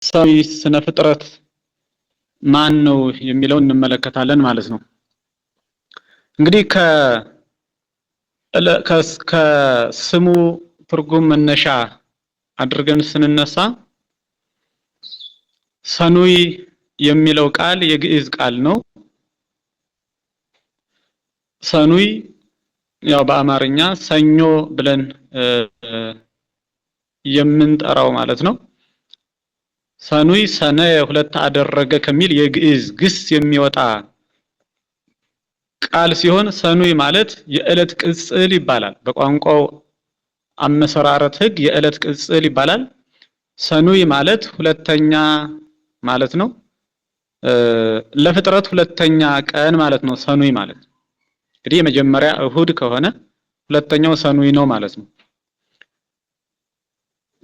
ሰው ስነ ፍጥረት ማን ነው የሚለው እንመለከታለን ማለት ነው። እንግዲህ ከስሙ ትርጉም መነሻ አድርገን ስንነሳ ሰኑይ የሚለው ቃል የግዕዝ ቃል ነው። ሰኑይ ያው በአማርኛ ሰኞ ብለን የምንጠራው ማለት ነው። ሰኑይ ሰነ ሁለት አደረገ ከሚል የግዕዝ ግስ የሚወጣ ቃል ሲሆን ሰኑይ ማለት የዕለት ቅጽል ይባላል። በቋንቋው አመሰራረት ሕግ የዕለት ቅጽል ይባላል። ሰኑይ ማለት ሁለተኛ ማለት ነው። ለፍጥረት ሁለተኛ ቀን ማለት ነው ሰኑይ ማለት። እንግዲህ የመጀመሪያ እሁድ ከሆነ ሁለተኛው ሰኑይ ነው ማለት ነው።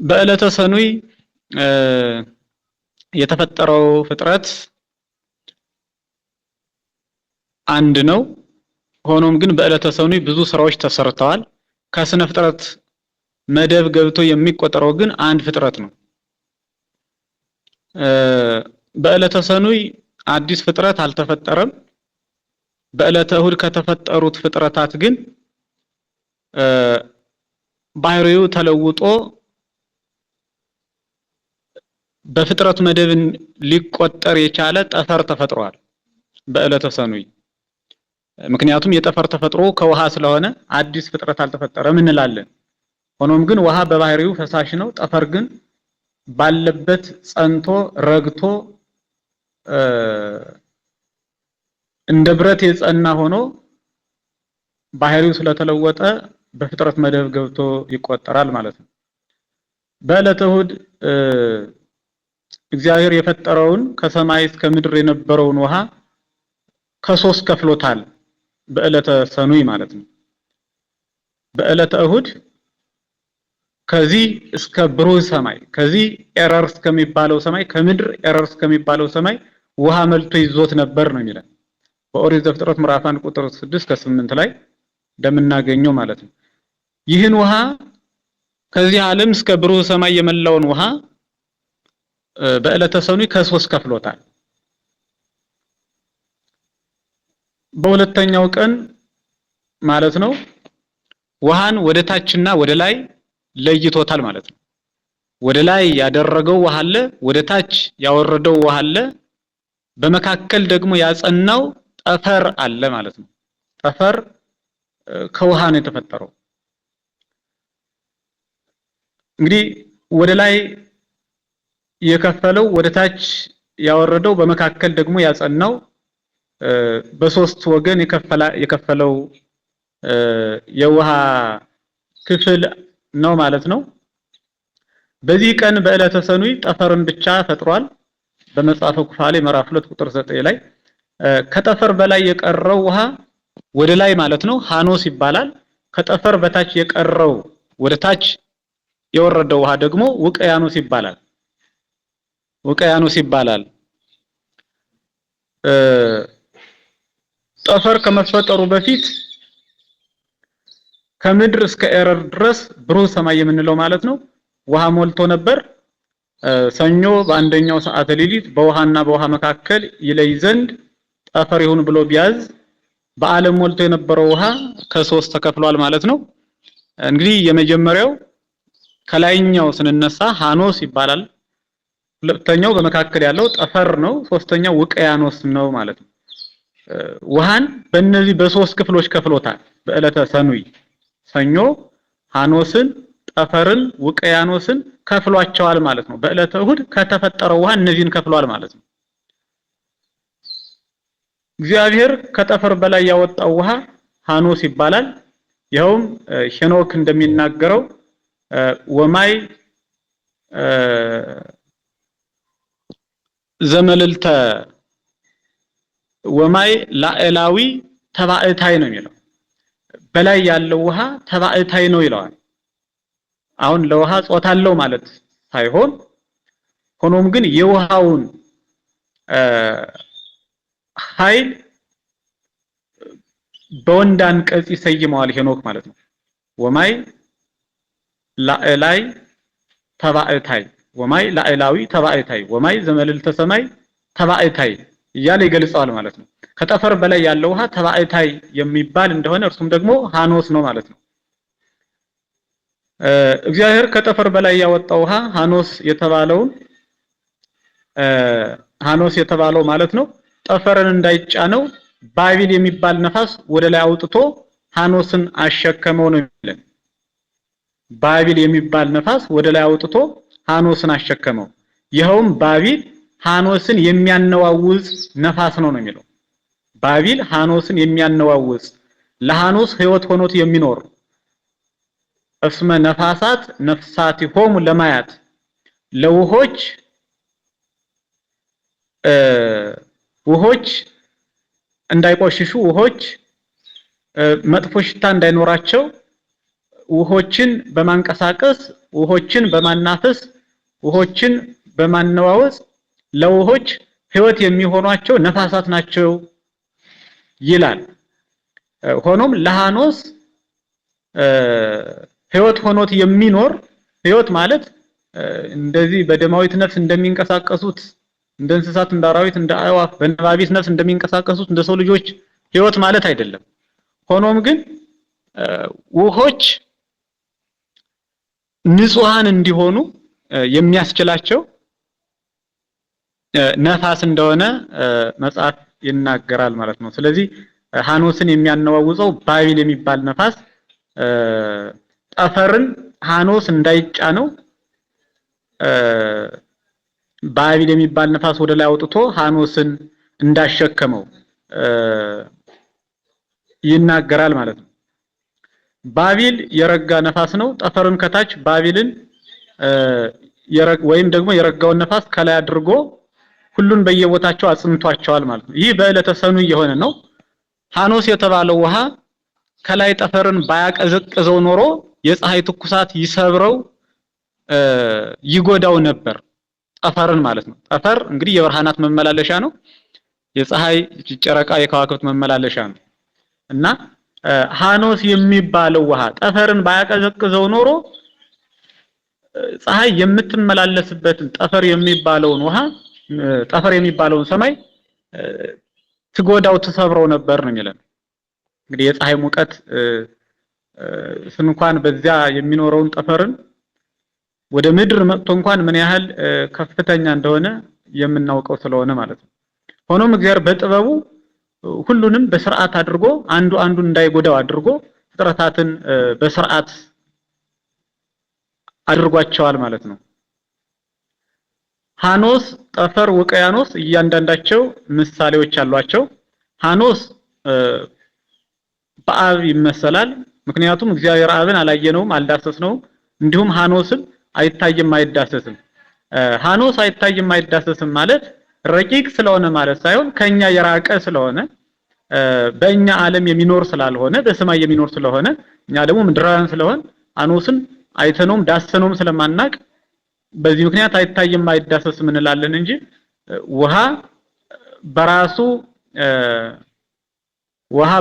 በዕለተ ሰኑይ የተፈጠረው ፍጥረት አንድ ነው። ሆኖም ግን በዕለተ ሰኑይ ብዙ ስራዎች ተሰርተዋል። ከስነ ፍጥረት መደብ ገብቶ የሚቆጠረው ግን አንድ ፍጥረት ነው። በዕለተ ሰኑይ አዲስ ፍጥረት አልተፈጠረም። በዕለተ እሁድ ከተፈጠሩት ፍጥረታት ግን ባህሪው ተለውጦ በፍጥረት መደብ ሊቆጠር የቻለ ጠፈር ተፈጥሯል በዕለተ ሰኑይ። ምክንያቱም የጠፈር ተፈጥሮ ከውሃ ስለሆነ አዲስ ፍጥረት አልተፈጠረም እንላለን። ሆኖም ግን ውሃ በባህሪው ፈሳሽ ነው። ጠፈር ግን ባለበት ጸንቶ ረግቶ እንደ ብረት የጸና ሆኖ ባህሪው ስለተለወጠ በፍጥረት መደብ ገብቶ ይቆጠራል ማለት ነው። በዕለተ እሁድ እግዚአብሔር የፈጠረውን ከሰማይ እስከ ምድር የነበረውን ውሃ ከሶስት ከፍሎታል በዕለተ ሰኑይ ማለት ነው። በዕለተ እሁድ ከዚህ እስከ ብሩህ ሰማይ ከዚህ ኤረር እስከሚባለው ሰማይ ከምድር ኤረር እስከሚባለው ሰማይ ውሃ መልቶ ይዞት ነበር ነው የሚለው በኦሪት ዘፍጥረት ምዕራፍ 1 ቁጥር 6 እስከ 8 ላይ እንደምናገኘው ማለት ነው። ይህን ውሃ ከዚህ ዓለም እስከ ብሩህ ሰማይ የመላውን ውሃ በዕለተ ሰኑይ ከሶስት ከፍሎታል። በሁለተኛው ቀን ማለት ነው ውሃን ወደ ታችና ወደ ላይ ለይቶታል ማለት ነው። ወደ ላይ ያደረገው ውሃ አለ፣ ወደ ታች ያወረደው ውሃ አለ፣ በመካከል ደግሞ ያጸናው ጠፈር አለ ማለት ነው። ጠፈር ከውሃ ነው የተፈጠረው። እንግዲህ ወደ ላይ የከፈለው ወደ ታች ያወረደው በመካከል ደግሞ ያጸናው በሶስት ወገን የከፈለው የውሃ ክፍል ነው ማለት ነው። በዚህ ቀን በዕለተ ሰኑይ ጠፈርን ብቻ ፈጥሯል። በመጽሐፈ ኩፋሌ ምዕራፍ 2 ቁጥር 9 ላይ ከጠፈር በላይ የቀረው ውሃ ወደ ላይ ማለት ነው ሃኖስ ይባላል። ከጠፈር በታች የቀረው ወደ ታች የወረደው ውሃ ደግሞ ውቅያኖስ ይባላል። ውቅያኖስ ይባላል። ጠፈር ከመፈጠሩ በፊት ከምድር እስከ ኤረር ድረስ ብሩህ ሰማይ የምንለው ማለት ነው ውሃ ሞልቶ ነበር። ሰኞ በአንደኛው ሰዓተ ሌሊት በውሃና በውሃ መካከል ይለይ ዘንድ ጠፈር ይሁን ብሎ ቢያዝ በዓለም ሞልቶ የነበረው ውሃ ከሶስት ተከፍሏል ማለት ነው። እንግዲህ የመጀመሪያው ከላይኛው ስንነሳ ሃኖስ ይባላል። ሁለተኛው በመካከል ያለው ጠፈር ነው። ሶስተኛው ውቅያኖስ ነው ማለት ነው። ውሃን በእነዚህ በሶስት ክፍሎች ከፍሎታል በዕለተ ሰኑይ። ሰኞ ሃኖስን፣ ጠፈርን፣ ውቅያኖስን ከፍሏቸዋል ማለት ነው። በዕለተ እሁድ ከተፈጠረው ውሃ እነዚህን ከፍሏል ማለት ነው። እግዚአብሔር ከጠፈር በላይ ያወጣው ውሃ ሃኖስ ይባላል። ይኸውም ሄኖክ እንደሚናገረው ወማይ ዘመልልተ ወማይ ላዕላዊ ተባዕታይ ነው የሚለው። በላይ ያለው ውሃ ተባዕታይ ነው ይለዋል። አሁን ለውሃ ጾታ አለው ማለት ሳይሆን ሆኖም ግን የውሃውን ኃይል በወንድ አንቀጽ ይሰይመዋል ሄኖክ ማለት ነው። ወማይ ላዕላይ ተባዕታይ ወማይ ላዕላዊ ተባዕታይ ወማይ ዘመልዕልተ ሰማይ ተባዕታይ እያለ ይገልጸዋል ማለት ነው። ከጠፈር በላይ ያለው ውሃ ተባዕታይ የሚባል እንደሆነ እርሱም ደግሞ ሃኖስ ነው ማለት ነው። እግዚአብሔር ከጠፈር በላይ ያወጣው ውሃ ሃኖስ የተባለው ማለት ነው ጠፈርን እንዳይጫነው ባቢል የሚባል ነፋስ ወደ ላይ አውጥቶ ሃኖስን አሸከመው ነው የሚለን። ባቢል የሚባል ነፋስ ወደ ላይ አውጥቶ ሃኖስን አሸከመው። ይኸውም ባቢል ሃኖስን የሚያነዋውጽ ነፋስ ነው የሚለው። ባቢል ሃኖስን የሚያነዋውጽ ለሃኖስ ሕይወት ሆኖት የሚኖር እስመ ነፋሳት ነፍሳቲሆሙ ለማያት ውሆች እንዳይቆሽሹ ውሆች መጥፎ ሽታ እንዳይኖራቸው ውሆችን በማንቀሳቀስ ውሆችን በማናፈስ ውሆችን በማነዋወጽ ለውሆች ሕይወት የሚሆኗቸው ነፋሳት ናቸው ይላል። ሆኖም ለሃኖስ ሕይወት ሆኖት የሚኖር ሕይወት ማለት እንደዚህ በደማዊት ነፍስ እንደሚንቀሳቀሱት እንደ እንስሳት እንደ አራዊት እንደ አዕዋፍ በነባቢት ነፍስ እንደሚንቀሳቀሱት እንደ ሰው ልጆች ሕይወት ማለት አይደለም። ሆኖም ግን ውሆች ንጹሃን እንዲሆኑ የሚያስችላቸው ነፋስ እንደሆነ መጽሐፍ ይናገራል ማለት ነው። ስለዚህ ሃኖስን የሚያነዋውጸው ባቢል የሚባል ነፋስ ጠፈርን ሃኖስ እንዳይጫነው ባቢል የሚባል ነፋስ ወደ ላይ አውጥቶ ሃኖስን እንዳሸከመው ይናገራል ማለት ነው። ባቢል የረጋ ነፋስ ነው። ጠፈርን ከታች ባቢልን ወይም ደግሞ የረጋውን ነፋስ ከላይ አድርጎ ሁሉን በየቦታቸው አጽንቷቸዋል ማለት ነው። ይህ በዕለተ ሰኑይ የሆነ ነው። ሃኖስ የተባለው ውሃ ከላይ ጠፈርን ባያቀዘቅዘው ኖሮ የፀሐይ ትኩሳት ይሰብረው ይጎዳው ነበር፣ ጠፈርን ማለት ነው። ጠፈር እንግዲህ የብርሃናት መመላለሻ ነው። የፀሐይ ጨረቃ የከዋክብት መመላለሻ ነው እና ሃኖስ የሚባለው ውሃ ጠፈርን ባያቀዘቅዘው ኖሮ ፀሐይ የምትመላለስበትን ጠፈር የሚባለውን ውሃ ጠፈር የሚባለውን ሰማይ ትጎዳው ትሰብረው ነበር ነው የሚለን። እንግዲህ የፀሐይ ሙቀት እንኳን በዚያ የሚኖረውን ጠፈርን ወደ ምድር መጥቶ እንኳን ምን ያህል ከፍተኛ እንደሆነ የምናውቀው ስለሆነ ማለት ነው። ሆኖም እግዚአብሔር በጥበቡ ሁሉንም በስርዓት አድርጎ አንዱን እንዳይጎዳው አድርጎ ፍጥረታትን በስርዓት አድርጓቸዋል ማለት ነው። ሃኖስ፣ ጠፈር፣ ውቅያኖስ እያንዳንዳቸው ምሳሌዎች አሏቸው። ሃኖስ በአብ ይመሰላል። ምክንያቱም እግዚአብሔር አብን አላየነውም አልዳሰስነውም። እንዲሁም ሃኖስም አይታይም አይዳሰስም። ሃኖስ አይታይም አይዳሰስም ማለት ረቂቅ ስለሆነ ማለት ሳይሆን ከኛ የራቀ ስለሆነ በእኛ ዓለም የሚኖር ስላልሆነ በሰማይ የሚኖር ስለሆነ እኛ ደግሞ ምድራውያን ስለሆን ሃኖስን አይተነውም ዳሰነውም ስለማናቅ በዚህ ምክንያት አይታይም አይዳሰስም እንላለን እንጂ ውሃ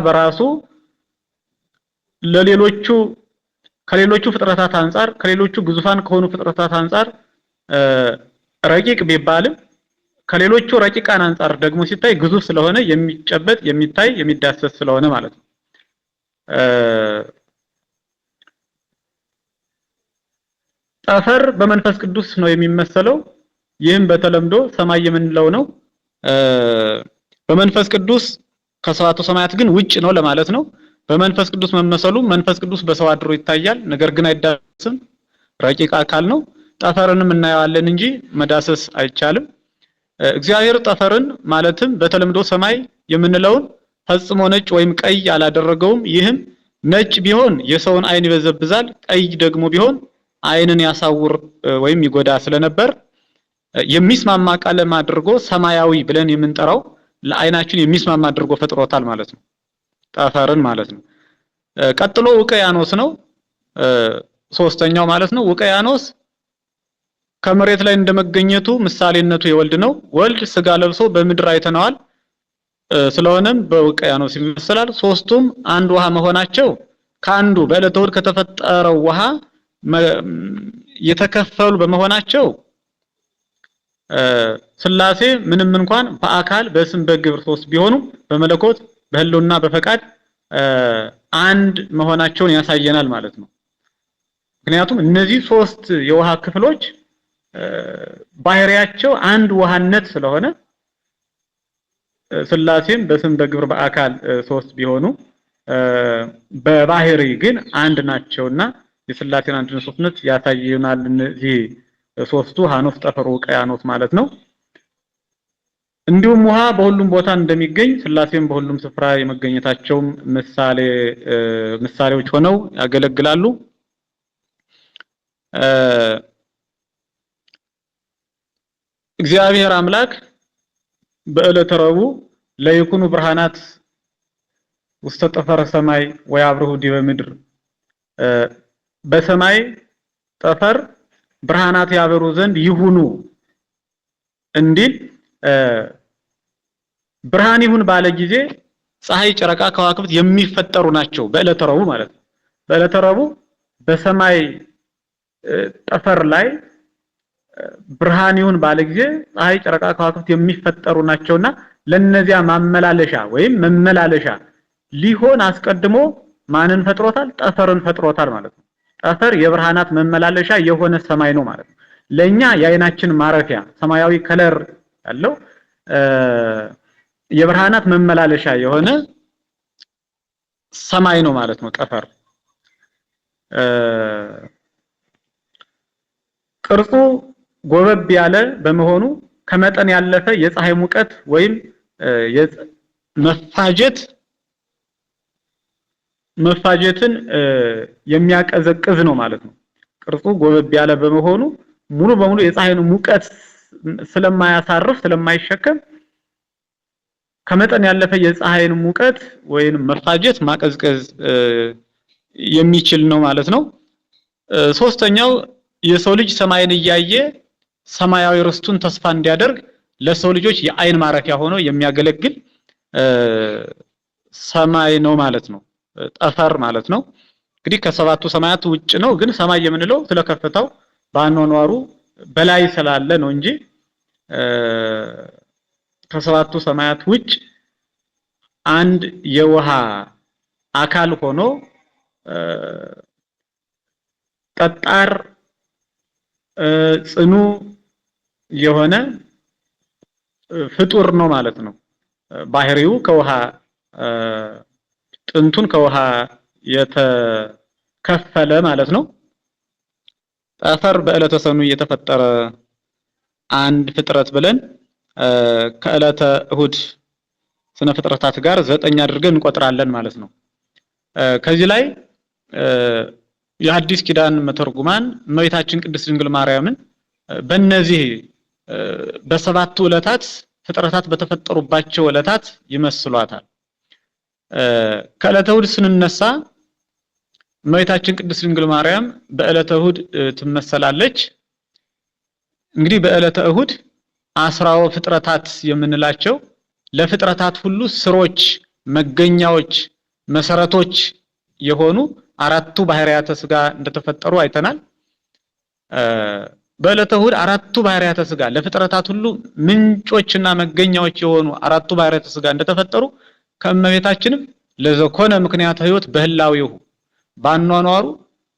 በራሱ ከሌሎቹ ፍጥረታት አንፃር ከሌሎቹ ግዙፋን ከሆኑ ፍጥረታት አንፃር ረቂቅ ቢባልም ከሌሎቹ ረቂቃን አንፃር ደግሞ ሲታይ ግዙፍ ስለሆነ የሚጨበጥ የሚታይ የሚዳሰስ ስለሆነ ማለት ነው። ጠፈር በመንፈስ ቅዱስ ነው የሚመሰለው። ይህም በተለምዶ ሰማይ የምንለው ነው። በመንፈስ ቅዱስ ከሰባቱ ሰማያት ግን ውጭ ነው ለማለት ነው። በመንፈስ ቅዱስ መመሰሉ መንፈስ ቅዱስ በሰው አድሮ ይታያል፣ ነገር ግን አይዳሰስም። ረቂቅ አካል ነው። ጠፈርንም እናየዋለን እንጂ መዳሰስ አይቻልም። እግዚአብሔር ጠፈርን ማለትም በተለምዶ ሰማይ የምንለውን ፈጽሞ ነጭ ወይም ቀይ አላደረገውም። ይህም ነጭ ቢሆን የሰውን አይን ይበዘብዛል፣ ቀይ ደግሞ ቢሆን አይንን ያሳውር ወይም ይጎዳ ስለነበር የሚስማማ ቀለም አድርጎ ሰማያዊ ብለን የምንጠራው ለአይናችን የሚስማማ አድርጎ ፈጥሮታል ማለት ነው፣ ጠፈርን ማለት ነው። ቀጥሎ ውቅያኖስ ነው፣ ሶስተኛው ማለት ነው። ውቅያኖስ ከመሬት ላይ እንደመገኘቱ ምሳሌነቱ የወልድ ነው። ወልድ ስጋ ለብሶ በምድር አይተነዋል። ስለሆነም በውቅያኖስ ይመሰላል። ሶስቱም አንድ ውሃ መሆናቸው ከአንዱ በዕለተ እሑድ ከተፈጠረው ውሃ የተከፈሉ በመሆናቸው ስላሴ ምንም እንኳን በአካል በስም በግብር ሶስት ቢሆኑ በመለኮት በህልውና በፈቃድ አንድ መሆናቸውን ያሳየናል ማለት ነው። ምክንያቱም እነዚህ ሶስት የውሃ ክፍሎች ባህሪያቸው አንድ ውሃነት ስለሆነ ስላሴም በስም በግብር በአካል ሶስት ቢሆኑ በባህሪ ግን አንድ ናቸውና የስላሴን አንድነት ሶስትነት ያሳየናል። እነዚህ ሶስቱ ሐኖስ፣ ጠፈር፣ ውቅያኖስ ማለት ነው። እንዲሁም ውሃ በሁሉም ቦታ እንደሚገኝ ስላሴም በሁሉም ስፍራ የመገኘታቸው ምሳሌዎች ሆነው ያገለግላሉ። እግዚአብሔር አምላክ በዕለተ ረቡዕ ለይኩኑ ብርሃናት ውስተ ጠፈረ ሰማይ ወያብርሁ ዲበ ምድር በሰማይ ጠፈር ብርሃናት ያበሩ ዘንድ ይሁኑ እንዲል ብርሃን ይሁን ባለ ጊዜ ፀሐይ፣ ጨረቃ፣ ከዋክብት የሚፈጠሩ ናቸው በዕለተ ረቡዕ ማለት ነው። በዕለተ ረቡዕ በሰማይ ጠፈር ላይ ብርሃን ይሁን ባለ ጊዜ ፀሐይ፣ ጨረቃ፣ ከዋክብት የሚፈጠሩ ናቸውና ለነዚያ ማመላለሻ ወይም መመላለሻ ሊሆን አስቀድሞ ማንን ፈጥሮታል? ጠፈርን ፈጥሮታል ማለት ነው። ጠፈር የብርሃናት መመላለሻ የሆነ ሰማይ ነው ማለት ነው። ለኛ የአይናችን ማረፊያ ሰማያዊ ከለር ያለው የብርሃናት መመላለሻ የሆነ ሰማይ ነው ማለት ነው ጠፈር። ቅርጹ ጎበብ ያለ በመሆኑ ከመጠን ያለፈ የፀሐይ ሙቀት ወይም መፋጀትን የሚያቀዘቅዝ ነው ማለት ነው። ቅርጹ ጎበብ ያለ በመሆኑ ሙሉ በሙሉ የፀሐይን ሙቀት ስለማያሳርፍ ስለማይሸከም ከመጠን ያለፈ የፀሐይን ሙቀት ወይም መፋጀት ማቀዝቀዝ የሚችል ነው ማለት ነው። ሶስተኛው የሰው ልጅ ሰማይን እያየ ሰማያዊ ርስቱን ተስፋ እንዲያደርግ ለሰው ልጆች የአይን ማረፊያ ሆኖ የሚያገለግል ሰማይ ነው ማለት ነው። ጠፈር ማለት ነው። እንግዲህ ከሰባቱ ሰማያት ውጭ ነው፣ ግን ሰማይ የምንለው ስለከፍታው በአኗኗሩ በላይ ስላለ ነው እንጂ ከሰባቱ ሰማያት ውጭ አንድ የውሃ አካል ሆኖ ጠጣር ጽኑ የሆነ ፍጡር ነው ማለት ነው። ባህሪው ከውሃ ጥንቱን ከውሃ የተከፈለ ማለት ነው። ጠፈር በዕለተ ሰኑይ የተፈጠረ አንድ ፍጥረት ብለን ከዕለተ እሁድ ስነ ፍጥረታት ጋር 9 አድርገን እንቆጥራለን ማለት ነው። ከዚህ ላይ የሐዲስ ኪዳን መተርጉማን እመቤታችን ቅድስት ድንግል ማርያምን በእነዚህ በሰባቱ ዕለታት ፍጥረታት በተፈጠሩባቸው ዕለታት ይመስሏታል። ከዕለተ እሁድ ስንነሳ እመቤታችን ቅድስት ድንግል ማርያም በዕለተ እሁድ ትመሰላለች። እንግዲህ በዕለተ እሁድ አስራው ፍጥረታት የምንላቸው ለፍጥረታት ሁሉ ስሮች፣ መገኛዎች፣ መሰረቶች የሆኑ አራቱ ባህሪያተ ስጋ እንደተፈጠሩ አይተናል። በዕለተ እሁድ አራቱ ባህሪያተ ስጋ ለፍጥረታት ሁሉ ምንጮችና መገኛዎች የሆኑ አራቱ ባህሪያተ ስጋ እንደተፈጠሩ ከእመቤታችንም ለዘኮነ ምክንያት ህይወት በህላዊው ባኗኗሩ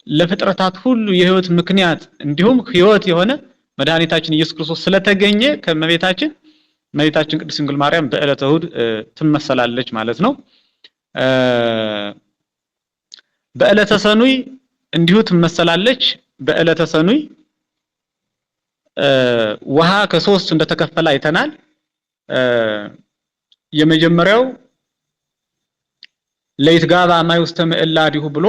ለፍጥረታት ሁሉ የህይወት ምክንያት እንዲሁም ህይወት የሆነ መድኃኒታችን ኢየሱስ ክርስቶስ ስለተገኘ ከእመቤታችን ቅድስት ድንግል ማርያም በዕለተ እሁድ ትመሰላለች ማለት ነው። በዕለተ ሰኑይ እንዲሁ ትመሰላለች። በዕለተ ሰኑይ ውሃ ከሶስት እንደተከፈለ አይተናል። የመጀመሪያው ለይትጋባ ማይ ውስተ ምዕላዲሁ ብሎ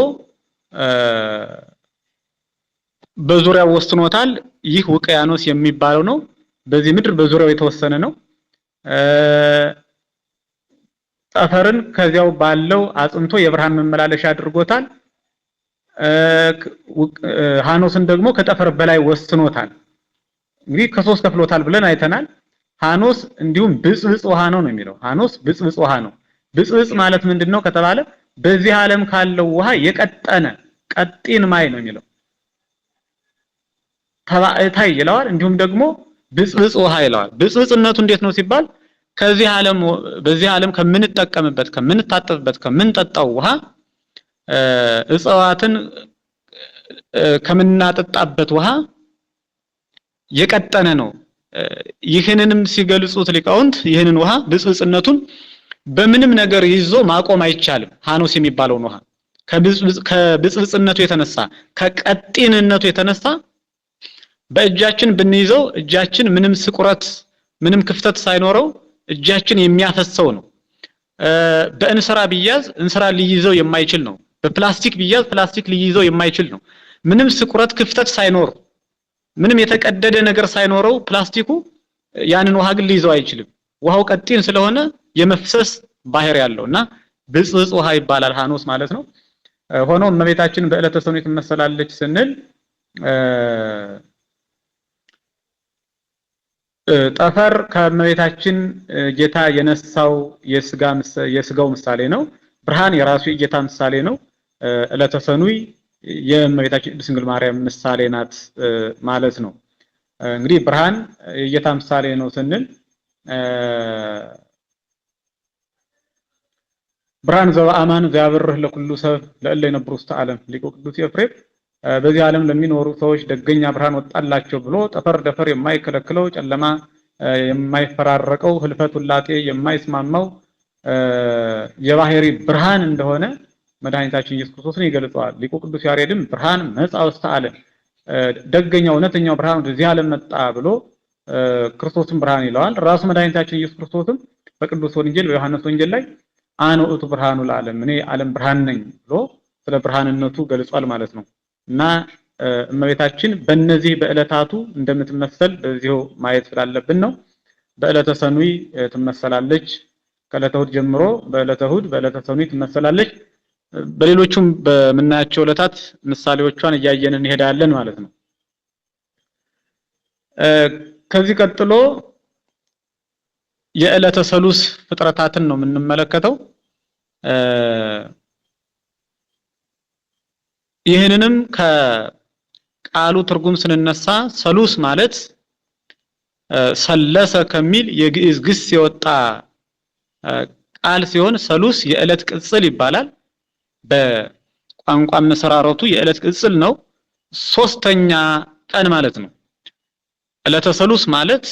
በዙሪያው ወስኖታል። ይህ ውቅያኖስ የሚባለው ነው። በዚህ ምድር በዙሪያው የተወሰነ ነው። ጠፈርን ከዚያው ባለው አጽንቶ የብርሃን መመላለሻ አድርጎታል። ሐኖስን ደግሞ ከጠፈር በላይ ወስኖታል። እንግዲህ ከሶስት ከፍሎታል ብለን አይተናል። ሐኖስ እንዲሁም ብጽብጽ ውሃ ነው የሚለው። ሐኖስ ብጽብጽ ውሃ ነው። ብጽብጽ ማለት ምንድነው ከተባለ በዚህ ዓለም ካለው ውሃ የቀጠነ ቀጢን ማይ ነው የሚለው። ተባዕታይ ይለዋል። እንዲሁም ደግሞ ብጽብጽ ውሃ ይለዋል። ብጽብጽነቱ እንዴት ነው ሲባል ከዚህ ዓለም በዚህ ዓለም ከምንጠቀምበት ከምንታጠብበት ከምንጠጣው ውሃ እጽዋትን ከምናጠጣበት ውሃ የቀጠነ ነው። ይህንንም ሲገልጹት ሊቃውንት ይህንን ውሃ ብጽብጽነቱን በምንም ነገር ይዞ ማቆም አይቻልም። ሐኖስ የሚባለውን ውሃ ከብጽብጽነቱ የተነሳ ከቀጢንነቱ የተነሳ በእጃችን ብንይዘው እጃችን ምንም ስቁረት ምንም ክፍተት ሳይኖረው እጃችን የሚያፈሰው ነው። በእንስራ ቢያዝ እንስራ ሊይዘው የማይችል ነው። በፕላስቲክ ቢያዝ ፕላስቲክ ሊይዘው የማይችል ነው። ምንም ስቁረት ክፍተት ሳይኖር ምንም የተቀደደ ነገር ሳይኖረው ፕላስቲኩ ያንን ውሃ ግን ሊይዘው አይችልም። ውሃው ቀጢን ስለሆነ የመፍሰስ ባህሪ ያለውና ብጽብጽ ውሃ ይባላል ሐኖስ ማለት ነው። ሆኖም እመቤታችን በዕለተ ሰኑይ ትመሰላለች ስንል ጠፈር ከእመቤታችን ጌታ የነሳው የስጋው ምሳሌ ነው። ብርሃን የራሱ የጌታ ምሳሌ ነው። ዕለተ ሰኑይ የእመቤታችን ቅድስት ድንግል ማርያም ምሳሌ ናት ማለት ነው። እንግዲህ ብርሃን የጌታ ምሳሌ ነው ስንል ብርሃን ዘበአማን ዘያበርህ ለኩሉ ሰብ ለእለ ይነብሩ ውስተ ዓለም ሊቁ ቅዱስ ኤፍሬም በዚህ ዓለም ለሚኖሩ ሰዎች ደገኛ ብርሃን ወጣላቸው ብሎ ጠፈር ደፈር የማይከለክለው ጨለማ የማይፈራረቀው ህልፈት ውላጤ የማይስማማው የባህሪ ብርሃን እንደሆነ መድኃኒታችን ኢየሱስ ክርስቶስን ይገልጸዋል። ሊቁ ቅዱስ ያሬድም ብርሃን መጻ ውስተ ዓለም ደገኛው እውነተኛው ብርሃን ወደዚህ ዓለም መጣ ብሎ ክርስቶስን ብርሃን ይለዋል። ራሱ መድኃኒታችን ኢየሱስ ክርስቶስም በቅዱስ ወንጌል በዮሐንስ ወንጌል ላይ አነ ውእቱ ብርሃኑ ለዓለም እኔ ዓለም ብርሃን ነኝ ብሎ ስለ ብርሃንነቱ ገልጿል ማለት ነው። እና እመቤታችን በእነዚህ በዕለታቱ እንደምትመሰል በዚሁ ማየት ስላለብን ነው። በዕለተ ሰኑይ ትመሰላለች። ከዕለተ እሑድ ጀምሮ በዕለተ እሑድ በዕለተ ሰኑይ ትመሰላለች። በሌሎቹም በምናያቸው ዕለታት ምሳሌዎቿን እያየን እንሄዳለን ማለት ነው። ከዚህ ቀጥሎ የዕለተ ሰሉስ ፍጥረታትን ነው የምንመለከተው። ይህንንም ከቃሉ ትርጉም ስንነሳ ሰሉስ ማለት ሰለሰ ከሚል የግዕዝ ግስ የወጣ ቃል ሲሆን ሰሉስ የዕለት ቅጽል ይባላል። በቋንቋ መሰራረቱ የዕለት ቅጽል ነው። ሶስተኛ ቀን ማለት ነው። ዕለተ ሰሉስ ማለት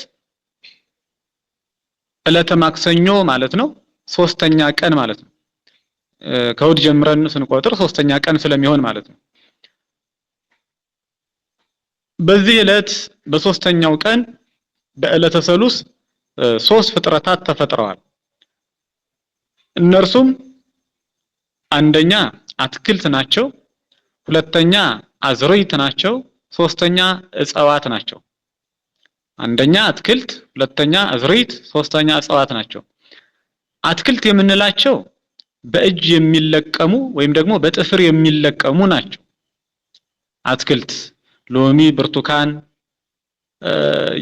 ዕለተ ማክሰኞ ማለት ነው። ሶስተኛ ቀን ማለት ነው። ከእሑድ ጀምረን ስንቆጥር ሶስተኛ ቀን ስለሚሆን ማለት ነው። በዚህ ዕለት በሶስተኛው ቀን በዕለተ ሰሉስ ሶስት ፍጥረታት ተፈጥረዋል። እነርሱም አንደኛ አትክልት ናቸው፣ ሁለተኛ አዝርዕት ናቸው፣ ሶስተኛ እጽዋት ናቸው። አንደኛ አትክልት፣ ሁለተኛ አዝርዕት፣ ሶስተኛ እጽዋት ናቸው። አትክልት የምንላቸው በእጅ የሚለቀሙ ወይም ደግሞ በጥፍር የሚለቀሙ ናቸው። አትክልት ሎሚ፣ ብርቱካን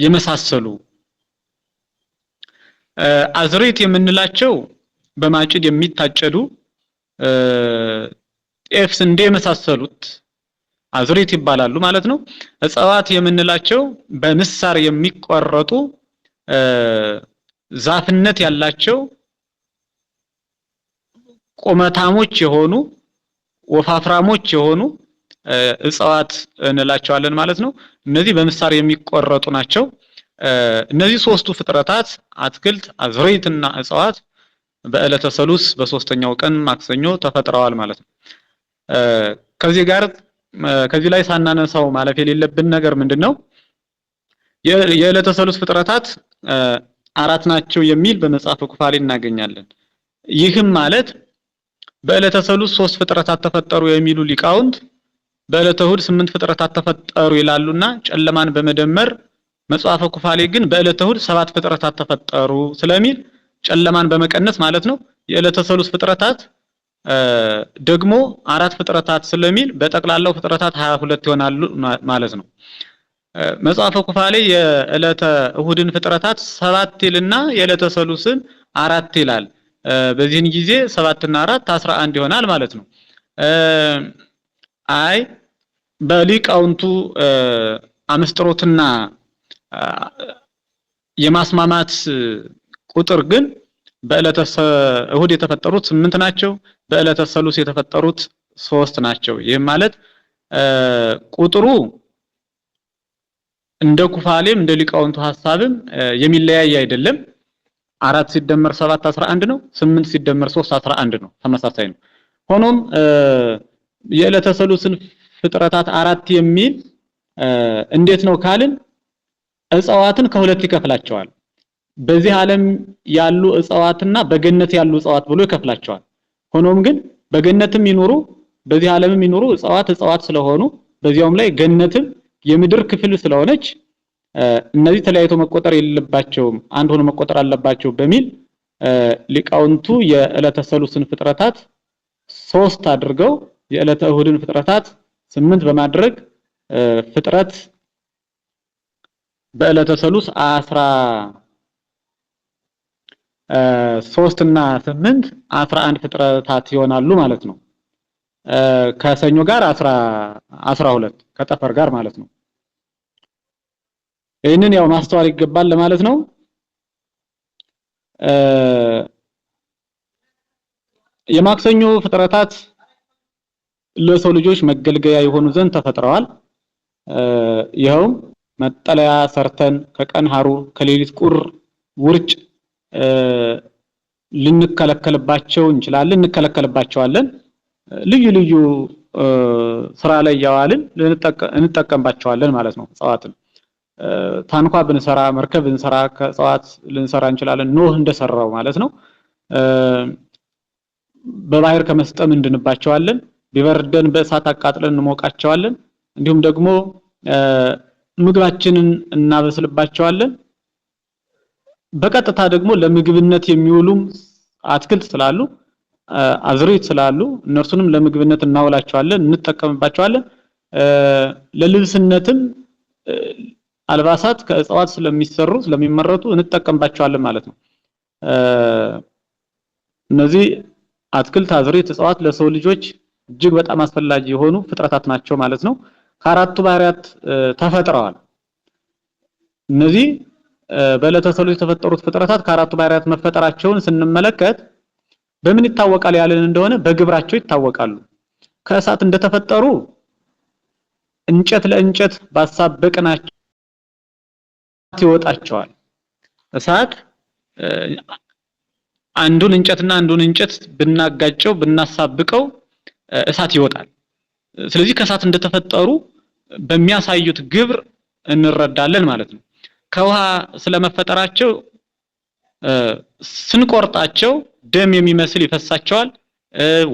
የመሳሰሉ። አዝርዕት የምንላቸው በማጭድ የሚታጨዱ ጤፍ፣ ስንዴ የመሳሰሉት አዝርዕት ይባላሉ ማለት ነው። እጽዋት የምንላቸው በምሳር የሚቆረጡ ዛፍነት ያላቸው ቆመታሞች የሆኑ ወፋፍራሞች የሆኑ እጽዋት እንላቸዋለን ማለት ነው። እነዚህ በምሳር የሚቆረጡ ናቸው። እነዚህ ሶስቱ ፍጥረታት አትክልት፣ አዝርዕትና እጽዋት በዕለተ ሰሉስ በሶስተኛው ቀን ማክሰኞ ተፈጥረዋል ማለት ነው። ከዚህ ላይ ሳናነሳው ማለፍ የሌለብን ነገር ምንድነው? የዕለተ ሰሉስ ፍጥረታት አራት ናቸው የሚል በመጽሐፈ ኩፋሌ እናገኛለን። ይህም ማለት በዕለተ ሰሉስ 3 ፍጥረታት ተፈጠሩ የሚሉ ሊቃውንት በዕለተ እሑድ 8 ፍጥረታት ተፈጠሩ ይላሉና ጨለማን በመደመር መጽሐፈ ኩፋሌ ግን በዕለተ እሑድ 7 ፍጥረታት ተፈጠሩ ስለሚል ጨለማን በመቀነስ ማለት ነው የዕለተ ሰሉስ ፍጥረታት ደግሞ 4 ፍጥረታት ስለሚል በጠቅላላው ፍጥረታት 22 ይሆናሉ ማለት ነው። መጽሐፈ ኩፋሌ የዕለተ እሑድን ፍጥረታት 7 ይልና የዕለተ ሰሉስን 4 ይላል። በዚህን ጊዜ 7 እና 4 11 ይሆናል ማለት ነው። አይ በሊቃውንቱ አምስጥሮትና የማስማማት ቁጥር ግን በዕለተ እሁድ የተፈጠሩት 8 ናቸው። በዕለተ ሰሉስ የተፈጠሩት 3 ናቸው። ይህም ማለት ቁጥሩ እንደ ኩፋሌም እንደ ሊቃውንቱ ሐሳብም የሚለያይ አይደለም። 4 ሲደመር 7 11 ነው። 8 ሲደመር 3 11 ነው። ተመሳሳይ ነው። ሆኖም የዕለተ ሰሉስን ፍጥረታት 4 የሚል እንዴት ነው ካልን እጽዋትን ከሁለት ይከፍላቸዋል። በዚህ ዓለም ያሉ እጽዋትና በገነት ያሉ እጽዋት ብሎ ይከፍላቸዋል። ሆኖም ግን በገነትም ይኖሩ በዚህ ዓለምም ይኖሩ እጽዋት ስለሆኑ በዚያውም ላይ ገነትም የምድር ክፍል ስለሆነች እነዚህ ተለያይቶ መቆጠር የለባቸውም፣ አንድ ሆኖ መቆጠር አለባቸው በሚል ሊቃውንቱ የዕለተ ሰሉስን ፍጥረታት 3 አድርገው የዕለተ እሁድን ፍጥረታት 8 በማድረግ ፍጥረት በዕለተ ሰሉስ 13 እና 8 11 ፍጥረታት ይሆናሉ ማለት ነው። ከሰኞ ጋር 12 ከጠፈር ጋር ማለት ነው። ይህንን ያው ማስተዋል ይገባል ለማለት ነው። የማክሰኞ ፍጥረታት ለሰው ልጆች መገልገያ የሆኑ ዘንድ ተፈጥረዋል። ይኸውም መጠለያ ሰርተን ከቀን ሐሩር ከሌሊት ቁር ውርጭ ልንከለከልባቸው እንችላለን፣ እንከለከልባቸዋለን። ልዩ ልዩ ስራ ላይ ያዋልን እንጠቀምባቸዋለን ማለት ነው። እጽዋትን ታንኳ ብንሰራ መርከብ ብንሰራ ከእጽዋት ልንሰራ እንችላለን። ኖህ እንደሰራው ማለት ነው። በባህር ከመስጠም እንድንባቸዋለን። ቢበርደን በእሳት አቃጥለን እንሞቃቸዋለን። እንዲሁም ደግሞ ምግባችንን እናበስልባቸዋለን። በቀጥታ ደግሞ ለምግብነት የሚውሉም አትክልት ስላሉ አዝርዕት ስላሉ እነርሱንም ለምግብነት እናውላቸዋለን፣ እንጠቀምባቸዋለን። ለልብስነትም አልባሳት ከእጽዋት ስለሚሰሩ ስለሚመረቱ እንጠቀምባቸዋለን ማለት ነው። እነዚህ አትክልት፣ አዝርዕት፣ እጽዋት ለሰው ልጆች እጅግ በጣም አስፈላጊ የሆኑ ፍጥረታት ናቸው ማለት ነው። ከአራቱ ባህሪያት ተፈጥረዋል። እነዚህ በዕለተ ሰሉስ የተፈጠሩት ፍጥረታት ከአራቱ ባህሪያት መፈጠራቸውን ስንመለከት በምን ይታወቃል ያለን እንደሆነ በግብራቸው ይታወቃሉ። ከእሳት እንደተፈጠሩ እንጨት ለእንጨት ባሳበቅናቸው ይወጣቸዋል። እሳት አንዱን እንጨትና አንዱን እንጨት ብናጋጨው ብናሳብቀው እሳት ይወጣል። ስለዚህ ከእሳት እንደተፈጠሩ በሚያሳዩት ግብር እንረዳለን ማለት ነው። ከውሃ ስለመፈጠራቸው ስንቆርጣቸው ደም የሚመስል ይፈሳቸዋል።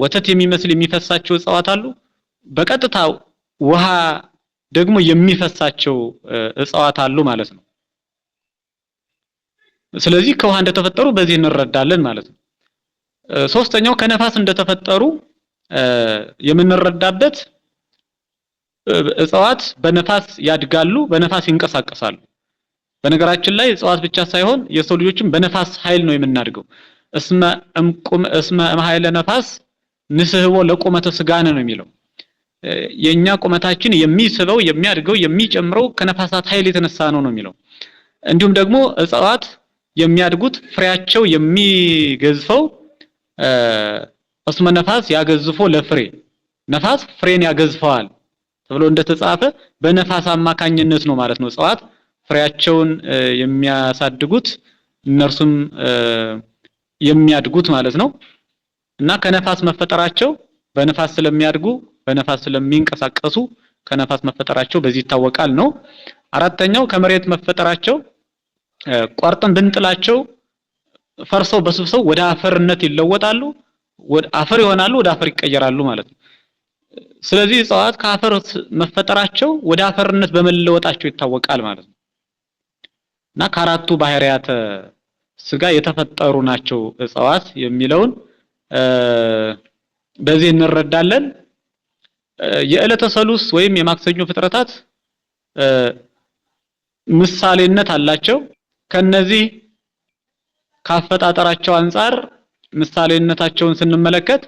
ወተት የሚመስል የሚፈሳቸው እጽዋት አሉ። በቀጥታ ውሃ ደግሞ የሚፈሳቸው እጽዋት አሉ ማለት ነው። ስለዚህ ከውሃ እንደተፈጠሩ በዚህ እንረዳለን ማለት ነው። ሶስተኛው ከነፋስ እንደተፈጠሩ የምንረዳበት እጽዋት በነፋስ ያድጋሉ፣ በነፋስ ይንቀሳቀሳሉ። በነገራችን ላይ እጽዋት ብቻ ሳይሆን የሰው ልጆችም በነፋስ ኃይል ነው የምናድገው። እስመ ኃይለ ነፋስ ንስህቦ ለቁመተ ስጋነ ነው የሚለው። የኛ ቁመታችን የሚስበው የሚያድገው የሚጨምረው ከነፋሳት ኃይል የተነሳ ነው የሚለው። እንዲሁም ደግሞ እጽዋት የሚያድጉት ፍሬያቸው የሚገዝፈው እስመ ነፋስ ያገዝፎ ለፍሬ፣ ነፋስ ፍሬን ያገዝፈዋል ተብሎ እንደተጻፈ በነፋስ አማካኝነት ነው ማለት ነው እጽዋት ፍሬያቸውን የሚያሳድጉት እነርሱም የሚያድጉት ማለት ነው። እና ከነፋስ መፈጠራቸው በነፋስ ስለሚያድጉ በነፋስ ስለሚንቀሳቀሱ ከነፋስ መፈጠራቸው በዚህ ይታወቃል ነው። አራተኛው ከመሬት መፈጠራቸው ቆርጠን ብንጥላቸው ፈርሰው በስብሰው ወደ አፈርነት ይለወጣሉ፣ ወደ አፈር ይሆናሉ፣ ወደ አፈር ይቀየራሉ ማለት ነው። ስለዚህ እጽዋት ከአፈር መፈጠራቸው ወደ አፈርነት በመለወጣቸው ይታወቃል ማለት ነው። እና ከአራቱ ባህሪያተ ስጋ የተፈጠሩ ናቸው እጽዋት የሚለውን በዚህ እንረዳለን። የዕለተ ሰሉስ ወይም የማክሰኞ ፍጥረታት ምሳሌነት አላቸው። ከነዚህ ካፈጣጠራቸው አንፃር ምሳሌነታቸውን ስንመለከት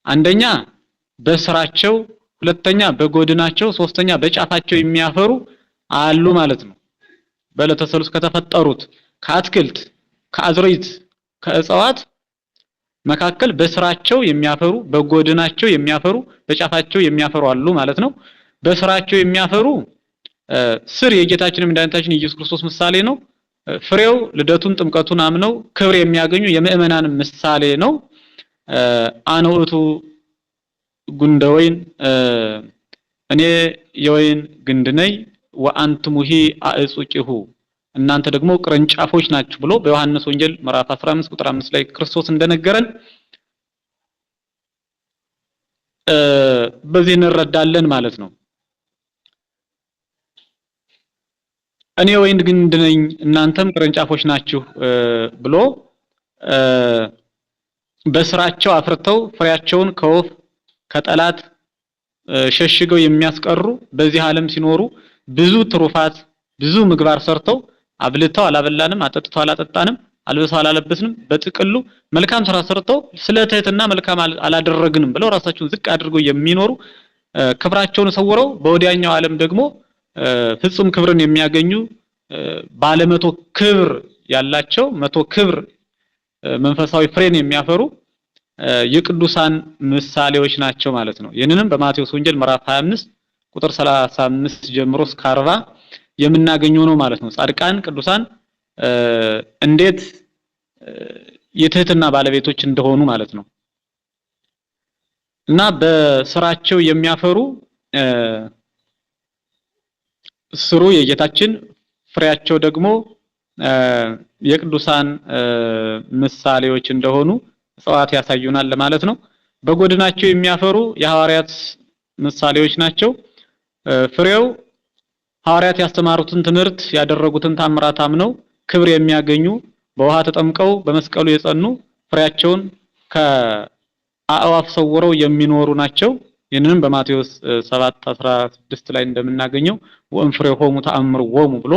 አንደኛ በስራቸው፣ ሁለተኛ በጎድናቸው፣ ሶስተኛ በጫፋቸው የሚያፈሩ አሉ ማለት ነው። በዕለተ ሰሉስ ከተፈጠሩት ከአትክልት ከአዝርዕት ከእጽዋት መካከል በስራቸው የሚያፈሩ በጎድናቸው የሚያፈሩ በጫፋቸው የሚያፈሩ አሉ ማለት ነው። በስራቸው የሚያፈሩ ስር የጌታችን መድኃኒታችን ኢየሱስ ክርስቶስ ምሳሌ ነው። ፍሬው ልደቱን ጥምቀቱን አምነው ክብር የሚያገኙ የምእመናን ምሳሌ ነው። አነ ውእቱ ጉንደ ወይን እኔ የወይን ግንድ ነኝ ወአንትሙሂ አዕጹቂሁ እናንተ ደግሞ ቅርንጫፎች ናችሁ ብሎ በዮሐንስ ወንጌል ምዕራፍ 15 ቁጥር 5 ላይ ክርስቶስ እንደነገረን በዚህ እንረዳለን ማለት ነው። እኔ ወይን ግንድ ነኝ እናንተም ቅርንጫፎች ናችሁ ብሎ በስራቸው አፍርተው ፍሬያቸውን ከወፍ ከጠላት ሸሽገው የሚያስቀሩ በዚህ ዓለም ሲኖሩ ብዙ ትሩፋት ብዙ ምግባር ሰርተው አብልተው አላበላንም አጠጥተው አላጠጣንም አልበሰው አላለበስንም በጥቅሉ መልካም ስራ ሰርተው ስለተህትና መልካም አላደረግንም ብለው ራሳቸውን ዝቅ አድርገው የሚኖሩ ክብራቸውን ሰውረው በወዲያኛው ዓለም ደግሞ ፍጹም ክብርን የሚያገኙ ባለ መቶ ክብር ያላቸው መቶ ክብር መንፈሳዊ ፍሬን የሚያፈሩ የቅዱሳን ምሳሌዎች ናቸው ማለት ነው። ይህንንም በማቴዎስ ወንጌል ምዕራፍ 25 ቁጥር 35 ጀምሮ እስከ 40 የምናገኘው ነው ማለት ነው። ጻድቃን ቅዱሳን እንዴት የትህትና ባለቤቶች እንደሆኑ ማለት ነው። እና በስራቸው የሚያፈሩ ስሩ የጌታችን ፍሬያቸው ደግሞ የቅዱሳን ምሳሌዎች እንደሆኑ እጽዋት ያሳዩናል ለማለት ነው። በጎድናቸው የሚያፈሩ የሐዋርያት ምሳሌዎች ናቸው። ፍሬው ሐዋርያት ያስተማሩትን ትምህርት ያደረጉትን ታምራት አምነው ክብር የሚያገኙ በውሃ ተጠምቀው በመስቀሉ የጸኑ ፍሬያቸውን ከአእዋፍ ሰውረው የሚኖሩ ናቸው። ይህንንም በማቴዎስ 7:16 ላይ እንደምናገኘው ወእንፍሬሆሙ ተአምርዎሙ ብሎ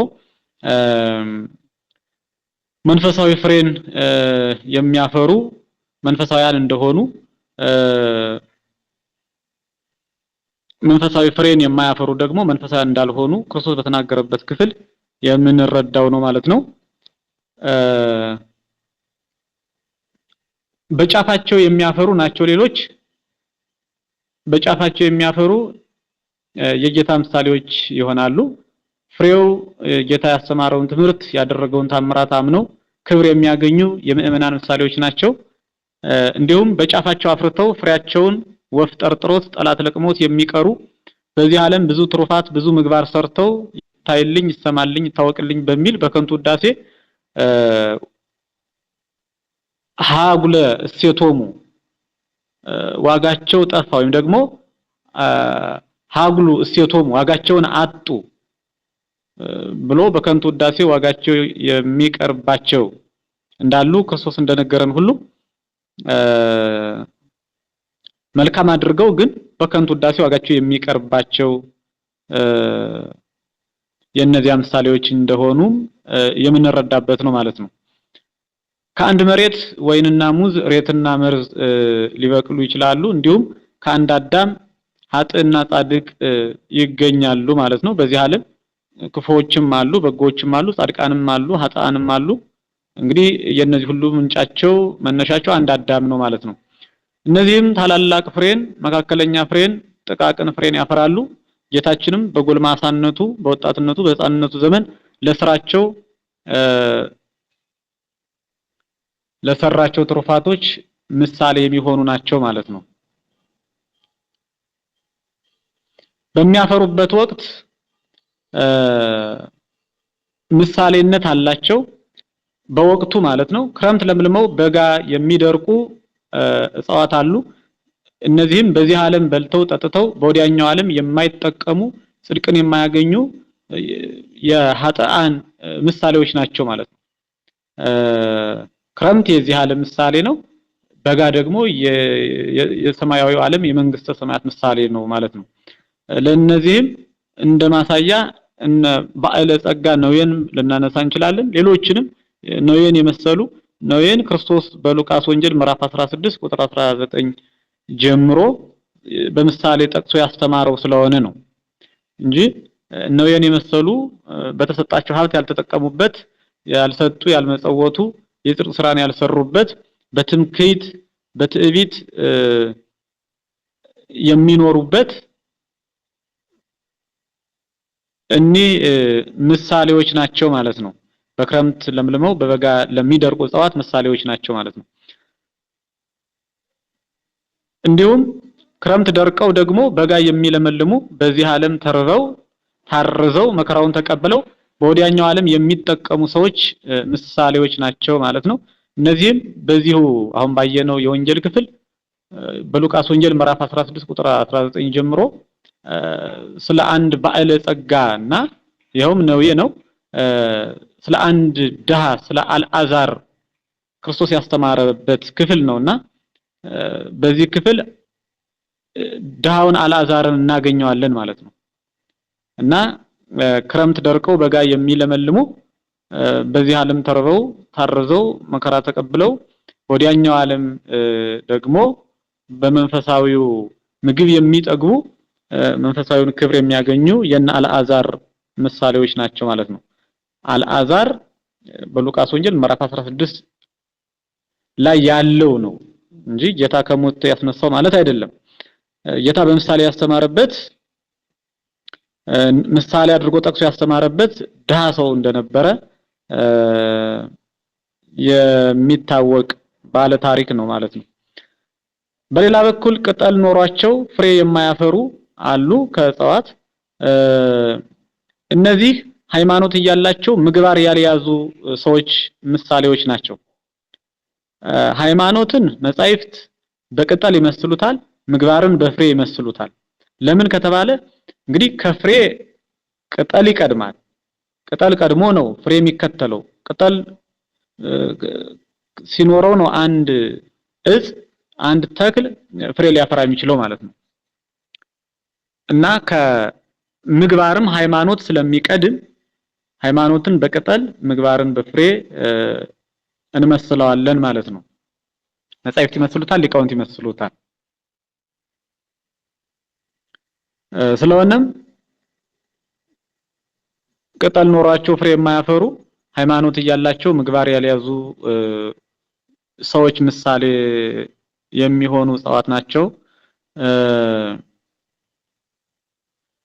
መንፈሳዊ ፍሬን የሚያፈሩ መንፈሳውያን እንደሆኑ መንፈሳዊ ፍሬን የማያፈሩ ደግሞ መንፈሳውያን እንዳልሆኑ ክርስቶስ በተናገረበት ክፍል የምንረዳው ነው ማለት ነው። በጫፋቸው የሚያፈሩ ናቸው ሌሎች በጫፋቸው የሚያፈሩ የጌታ ምሳሌዎች ይሆናሉ። ፍሬው ጌታ ያስተማረውን ትምህርት ያደረገውን ታምራት አምነው ክብር የሚያገኙ የምእመናን ምሳሌዎች ናቸው። እንዲሁም በጫፋቸው አፍርተው ፍሬያቸውን ወፍ ጠርጥሮት ጠላት ለቅሞት የሚቀሩ በዚህ ዓለም ብዙ ትሩፋት ብዙ ምግባር ሰርተው ይታይልኝ ይሰማልኝ ይታወቅልኝ በሚል በከንቱ ውዳሴ ሀጉለ እሴቶሙ ዋጋቸው ጠፋ ወይም ደግሞ ሀጉሉ እሴቶሙ ዋጋቸውን አጡ ብሎ በከንቱ ውዳሴ ዋጋቸው የሚቀርባቸው እንዳሉ ክርስቶስ እንደነገረን ሁሉ መልካም አድርገው ግን በከንቱ ውዳሴ ዋጋቸው የሚቀርባቸው የእነዚያ ምሳሌዎች እንደሆኑ የምንረዳበት ነው ማለት ነው። ከአንድ መሬት ወይንና ሙዝ ሬትና መርዝ ሊበቅሉ ይችላሉ። እንዲሁም ከአንድ አዳም ኃጥእና ጻድቅ ይገኛሉ ማለት ነው። በዚህ ዓለም ክፉዎችም አሉ በጎዎችም አሉ ጻድቃንም አሉ ኃጥአንም አሉ። እንግዲህ የነዚህ ሁሉ ምንጫቸው መነሻቸው አንድ አዳም ነው ማለት ነው። እነዚህም ታላላቅ ፍሬን መካከለኛ ፍሬን ጥቃቅን ፍሬን ያፈራሉ። ጌታችንም በጎልማሳነቱ በወጣትነቱ በሕፃንነቱ ዘመን ለስራቸው ለሰራቸው ትሩፋቶች ምሳሌ የሚሆኑ ናቸው ማለት ነው። በሚያፈሩበት ወቅት ምሳሌነት አላቸው በወቅቱ ማለት ነው። ክረምት ለምልመው በጋ የሚደርቁ እጽዋት አሉ። እነዚህም በዚህ ዓለም በልተው ጠጥተው በወዲያኛው ዓለም የማይጠቀሙ ጽድቅን የማያገኙ የኃጥአን ምሳሌዎች ናቸው ማለት ነው። ክረምት የዚህ ዓለም ምሳሌ ነው። በጋ ደግሞ የሰማያዊው ዓለም የመንግስተ ሰማያት ምሳሌ ነው ማለት ነው። ለነዚህም እንደማሳያ እነ በዓለ ጸጋ ነዌን ልናነሳ እንችላለን። ሌሎችንም ነዌን የመሰሉ ነዌን ክርስቶስ በሉቃስ ወንጌል ምዕራፍ 16 ቁጥር 19 ጀምሮ በምሳሌ ጠቅሶ ያስተማረው ስለሆነ ነው እንጂ ነዌን የመሰሉ በተሰጣቸው ሀብት ያልተጠቀሙበት ያልሰጡ ያልመጸወቱ የጽድቅ ስራን ያልሰሩበት በትምክህት በትዕቢት የሚኖሩበት እኒህ ምሳሌዎች ናቸው ማለት ነው። በክረምት ለምልመው በበጋ ለሚደርቁ እጽዋት ምሳሌዎች ናቸው ማለት ነው። እንዲሁም ክረምት ደርቀው ደግሞ በጋ የሚለመልሙ በዚህ ዓለም ተርበው ታርዘው መከራውን ተቀብለው በወዲያኛው ዓለም የሚጠቀሙ ሰዎች ምሳሌዎች ናቸው ማለት ነው። እነዚህም በዚሁ አሁን ባየነው የወንጌል ክፍል በሉቃስ ወንጌል ምዕራፍ 16 ቁጥር 19 ጀምሮ ስለ አንድ ባዕለ ጸጋና ይኸውም ነዌ ነው። ስለ አንድ ድሃ ስለ አልዓዛር ክርስቶስ ያስተማረበት ክፍል ነውና በዚህ ክፍል ድሃውን አልዓዛርን እናገኘዋለን ማለት ነው። እና ክረምት ደርቀው በጋ የሚለመልሙ በዚህ ዓለም ተርበው ታርዘው መከራ ተቀብለው ወዲያኛው ዓለም ደግሞ በመንፈሳዊው ምግብ የሚጠግቡ መንፈሳዊውን ክብር የሚያገኙ የነ አልዓዛር ምሳሌዎች ናቸው ማለት ነው። አልዓዛር በሉቃስ ወንጌል ምዕራፍ 16 ላይ ያለው ነው እንጂ ጌታ ከሞት ያስነሳው ማለት አይደለም። ጌታ በምሳሌ ያስተማረበት ምሳሌ አድርጎ ጠቅሶ ያስተማረበት ድሃ ሰው እንደነበረ የሚታወቅ ባለ ታሪክ ነው ማለት ነው። በሌላ በኩል ቅጠል ኖሯቸው ፍሬ የማያፈሩ አሉ ከእጽዋት። እነዚህ ሃይማኖት እያላቸው ምግባር ያልያዙ ሰዎች ምሳሌዎች ናቸው። ሃይማኖትን መጻሕፍት በቅጠል ይመስሉታል፣ ምግባርን በፍሬ ይመስሉታል። ለምን ከተባለ እንግዲህ ከፍሬ ቅጠል ይቀድማል። ቅጠል ቀድሞ ነው ፍሬ የሚከተለው። ቅጠል ሲኖረው ነው አንድ እጽ አንድ ተክል ፍሬ ሊያፈራ የሚችለው ማለት ነው። እና ከምግባርም ሃይማኖት ስለሚቀድም ሃይማኖትን በቅጠል ምግባርን በፍሬ እንመስለዋለን ማለት ነው። መጻሕፍት ይመስሉታል፣ ሊቃውንት ይመስሉታል። ስለሆነም ቅጠል ኖሯቸው ፍሬ የማያፈሩ ሃይማኖት እያላቸው ምግባር ያልያዙ ሰዎች ምሳሌ የሚሆኑ እጽዋት ናቸው።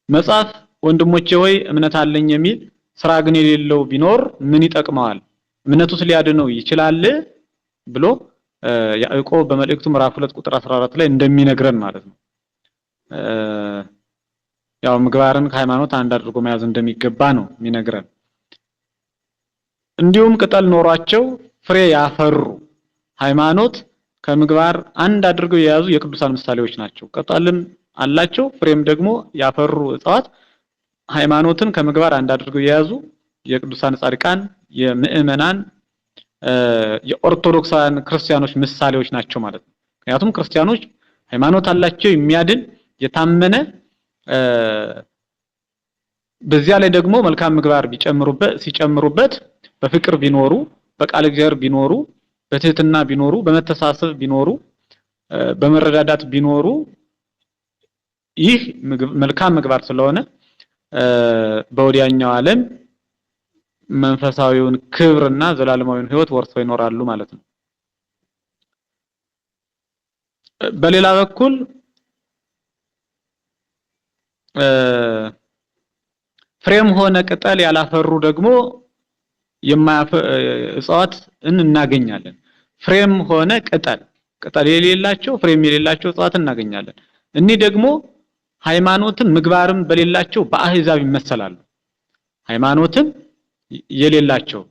መጽሐፍ ወንድሞቼ ሆይ እምነት አለኝ የሚል ስራ ግን የሌለው ቢኖር ምን ይጠቅመዋል? እምነቱስ ሊያድነው ይችላል ብሎ ያዕቆብ በመልእክቱ ምዕራፍ 2 ቁጥር 14 ላይ እንደሚነግረን ማለት ነው። ያው ምግባርን ከሃይማኖት አንድ አድርጎ መያዝ እንደሚገባ ነው የሚነግረን። እንዲሁም ቅጠል ኖሯቸው ፍሬ ያፈሩ ሃይማኖት ከምግባር አንድ አድርገው የያዙ የቅዱሳን ምሳሌዎች ናቸው። ቅጠልም አላቸው ፍሬም ደግሞ ያፈሩ እጽዋት ሃይማኖትን ከምግባር አንድ አድርገው የያዙ የቅዱሳን ጻድቃን የምእመናን የኦርቶዶክሳውያን ክርስቲያኖች ምሳሌዎች ናቸው ማለት ነው። ምክንያቱም ክርስቲያኖች ሃይማኖት አላቸው የሚያድን የታመነ በዚያ ላይ ደግሞ መልካም ምግባር ሲጨምሩበት በፍቅር ቢኖሩ በቃል እግዚአብሔር ቢኖሩ በትህትና ቢኖሩ በመተሳሰብ ቢኖሩ በመረዳዳት ቢኖሩ ይህ መልካም ምግባር ስለሆነ በወዲያኛው ዓለም መንፈሳዊውን ክብርና ዘላለማዊውን ሕይወት ወርሰው ይኖራሉ ማለት ነው። በሌላ በኩል ፍሬም ሆነ ቅጠል ያላፈሩ ደግሞ እጽዋት እናገኛለን። ፍሬም ሆነ ቅጠል የሌላቸው ፍሬም የሌላቸው እጽዋት እናገኛለን። እኒህ ደግሞ ሃይማኖትም ምግባርም በሌላቸው በአህዛብ ይመሰላሉ። ሃይማኖትም የሌላቸው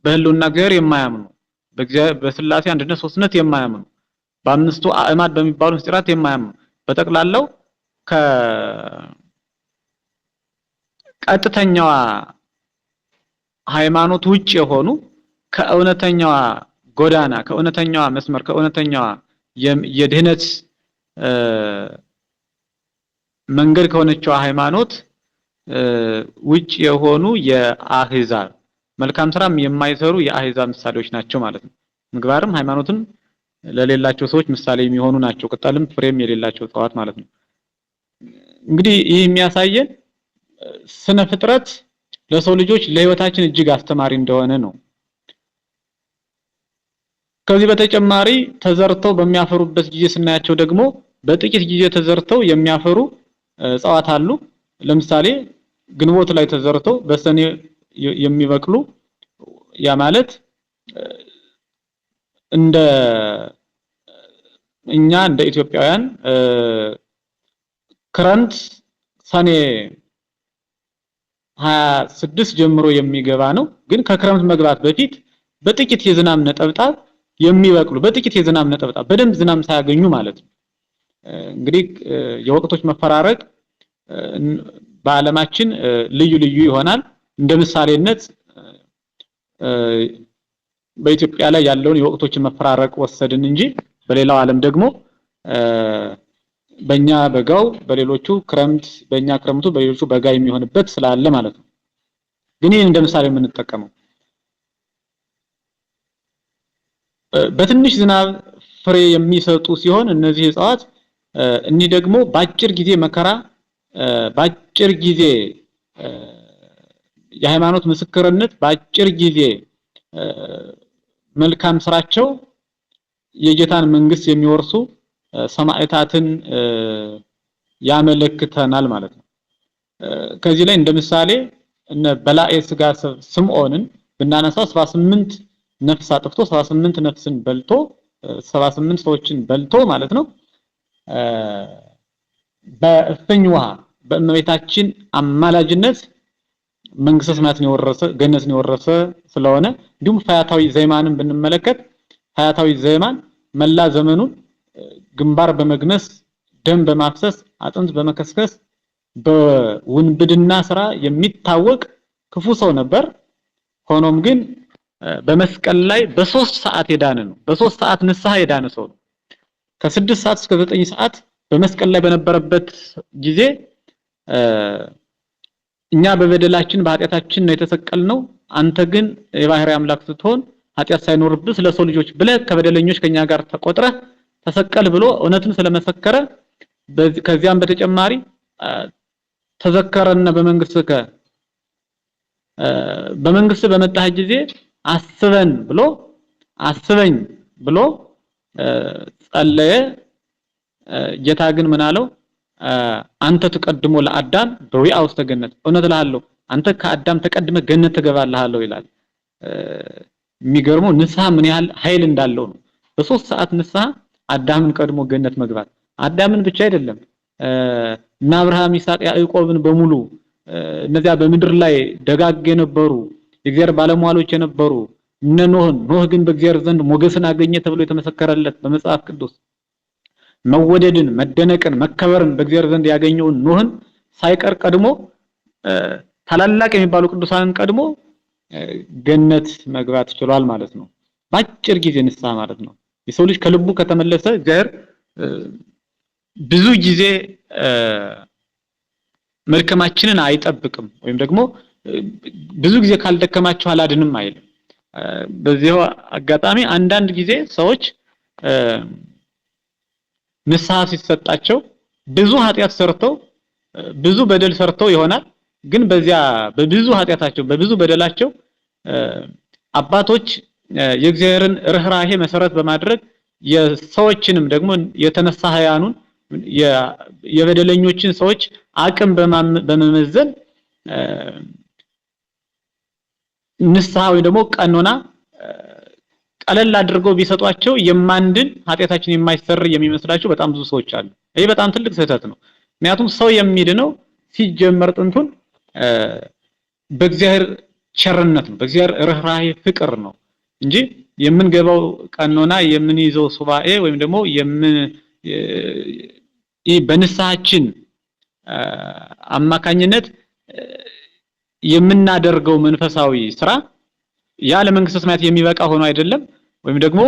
በህልውና እግዚአብሔር የማያምኑ በስላሴ አንድነት ሶስትነት የማያምኑ በአምስቱ አእማድ በሚባሉ ምስጢራት የማያምኑ በጠቅላላው ከቀጥተኛዋ ሃይማኖት ውጭ የሆኑ ከእውነተኛዋ ጎዳና ከእውነተኛዋ መስመር ከእውነተኛዋ የድህነት መንገድ ከሆነችው ሃይማኖት ውጭ የሆኑ የአህዛብ መልካም ስራም የማይሰሩ የአህዛብ ምሳሌዎች ናቸው ማለት ነው። ምግባርም ሃይማኖትም ለሌላቸው ሰዎች ምሳሌ የሚሆኑ ናቸው። ቅጠልም ፍሬም የሌላቸው እጽዋት ማለት ነው። እንግዲህ ይህ የሚያሳየን ስነ ፍጥረት ለሰው ልጆች ለህይወታችን እጅግ አስተማሪ እንደሆነ ነው። ከዚህ በተጨማሪ ተዘርተው በሚያፈሩበት ጊዜ ስናያቸው ደግሞ በጥቂት ጊዜ ተዘርተው የሚያፈሩ እጽዋት አሉ። ለምሳሌ ግንቦት ላይ ተዘርተው በሰኔ የሚበቅሉ ያ ማለት እንደ እኛ እንደ ኢትዮጵያውያን ክረምት ሰኔ 26 ጀምሮ የሚገባ ነው። ግን ከክረምት መግባት በፊት በጥቂት የዝናብ ነጠብጣብ የሚበቅሉ በጥቂት የዝናብ ነጠብጣብ በደንብ ዝናብ ሳያገኙ ማለት ነው። እንግዲህ የወቅቶች መፈራረቅ በዓለማችን ልዩ ልዩ ይሆናል። እንደ ምሳሌነት በኢትዮጵያ ላይ ያለውን የወቅቶችን መፈራረቅ ወሰድን እንጂ በሌላው ዓለም ደግሞ በእኛ በጋው በሌሎቹ ክረምት በእኛ ክረምቱ በሌሎቹ በጋ የሚሆንበት ስላለ ማለት ነው። ግን ይሄን እንደ ምሳሌ የምንጠቀመው በትንሽ ዝናብ ፍሬ የሚሰጡ ሲሆን እነዚህ እጽዋት እኚህ ደግሞ በአጭር ጊዜ መከራ በአጭር ጊዜ የሃይማኖት ምስክርነት በአጭር ጊዜ መልካም ስራቸው የጌታን መንግስት የሚወርሱ ሰማዕታትን ያመለክተናል ማለት ነው። ከዚህ ላይ እንደ ምሳሌ እነ በላኤ ስጋ ስምዖንን ብናነሳ 78 ነፍስ አጥፍቶ 78 ነፍስን በልቶ 78 ሰዎችን በልቶ ማለት ነው። በእፍኝ ውሃ በእመቤታችን አማላጅነት መንግስተ ሰማያትን የወረሰ ገነትን የወረሰ ስለሆነ እንዲሁም ፈያታዊ ዘይማንን ብንመለከት ፈያታዊ ዘይማን መላ ዘመኑን ግንባር በመግነስ ደም በማፍሰስ አጥንት በመከስከስ በውንብድና ስራ የሚታወቅ ክፉ ሰው ነበር። ሆኖም ግን በመስቀል ላይ በ3 ሰዓት የዳነ ነው። በ3 ሰዓት ንስሐ የዳነ ሰው ነው። ከ6 ሰዓት እስከ 9 ሰዓት በመስቀል ላይ በነበረበት ጊዜ እኛ በበደላችን በኃጢአታችን ነው የተሰቀልነው፣ አንተ ግን የባህሪ አምላክ ስትሆን ኃጢአት ሳይኖርብህ ስለሰው ልጆች ብለህ ከበደለኞች ከኛ ጋር ተቆጥረህ ተሰቀል ብሎ እውነትን ስለመሰከረ ከዚያም በተጨማሪ ተዘከረነ በመንግስትከ በመንግስት በመጣህ ጊዜ አስበን ብሎ አስበኝ ብሎ ጸለየ። ጌታ ግን ምን አለው? አንተ ተቀድሞ ለአዳም በዊአ ውስተ ገነት፣ እውነት እልሃለሁ አንተ ከአዳም ተቀድመ ገነት ትገባለህ ይላል። የሚገርመው ንስሐ ምን ያህል ኃይል እንዳለው ነው። በ3 ሰዓት ንስሐ አዳምን ቀድሞ ገነት መግባት። አዳምን ብቻ አይደለም እና አብርሃም፣ ይስሐቅ፣ ያዕቆብን በሙሉ እነዚያ በምድር ላይ ደጋግ የነበሩ የእግዚአብሔር ባለሟሎች የነበሩ እነ ኖህ ግን በእግዚአብሔር ዘንድ ሞገስን አገኘ ተብሎ የተመሰከረለት በመጽሐፍ ቅዱስ መወደድን፣ መደነቅን፣ መከበርን በእግዚአብሔር ዘንድ ያገኘውን ኖህን ሳይቀር ቀድሞ ታላላቅ የሚባሉ ቅዱሳንን ቀድሞ ገነት መግባት ችሏል ማለት ነው። በአጭር ጊዜ ንስሐ ማለት ነው። የሰው ልጅ ከልቡ ከተመለሰ እግዚአብሔር ብዙ ጊዜ መልከማችንን አይጠብቅም፣ ወይም ደግሞ ብዙ ጊዜ ካልደከማችሁ አላድንም አይልም። በዚያው አጋጣሚ አንዳንድ ጊዜ ሰዎች ንስሐ ሲሰጣቸው ብዙ ኃጢአት ሰርተው ብዙ በደል ሰርተው ይሆናል። ግን በዚያ በብዙ ኃጢአታቸው በብዙ በደላቸው አባቶች የእግዚአብሔርን ርህራሄ መሰረት በማድረግ የሰዎችንም ደግሞ የተነሳ ሀያኑን የበደለኞችን ሰዎች አቅም በመመዘን ንስሐ ወይ ደግሞ ቀኖና ቀለል አድርገው ቢሰጧቸው የማንድን ኃጢአታችን የማይሰር የሚመስላቸው በጣም ብዙ ሰዎች አሉ። ይሄ በጣም ትልቅ ስህተት ነው። ምክንያቱም ሰው የሚድነው ሲጀመር ጥንቱን በእግዚአብሔር ቸርነት ነው፣ በእግዚአብሔር ርህራሄ ፍቅር ነው እንጂ የምንገባው ቀኖና የምንይዘው ሱባኤ ወይም ደግሞ በንስሐችን አማካኝነት የምናደርገው መንፈሳዊ ስራ ያ ለመንግስተ ሰማያት የሚበቃ ሆኖ አይደለም። ወይም ደግሞ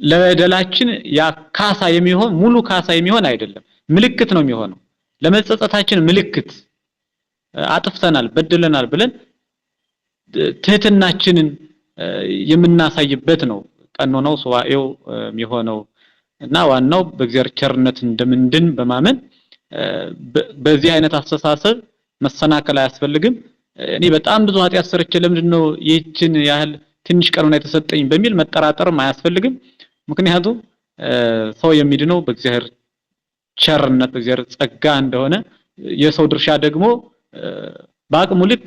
ለበደላችን ያ ካሳ የሚሆን ሙሉ ካሳ የሚሆን አይደለም፣ ምልክት ነው የሚሆነው። ለመጸጸታችን ምልክት አጥፍተናል በድለናል ብለን ትህትናችንን የምናሳይበት ነው ቀኖናው ሱባኤው የሚሆነው እና ዋናው በእግዚአብሔር ቸርነት እንደምንድን በማመን በዚህ አይነት አስተሳሰብ መሰናከል አያስፈልግም። እኔ በጣም ብዙ ኃጢአት ሰርቼ ለምንድነው ይህችን ያህል ትንሽ ቀኑና የተሰጠኝ በሚል መጠራጠርም አያስፈልግም። ምክንያቱም ሰው የሚድነው በእግዚአብሔር ቸርነት በእግዚአብሔር ጸጋ እንደሆነ የሰው ድርሻ ደግሞ በአቅሙ ልክ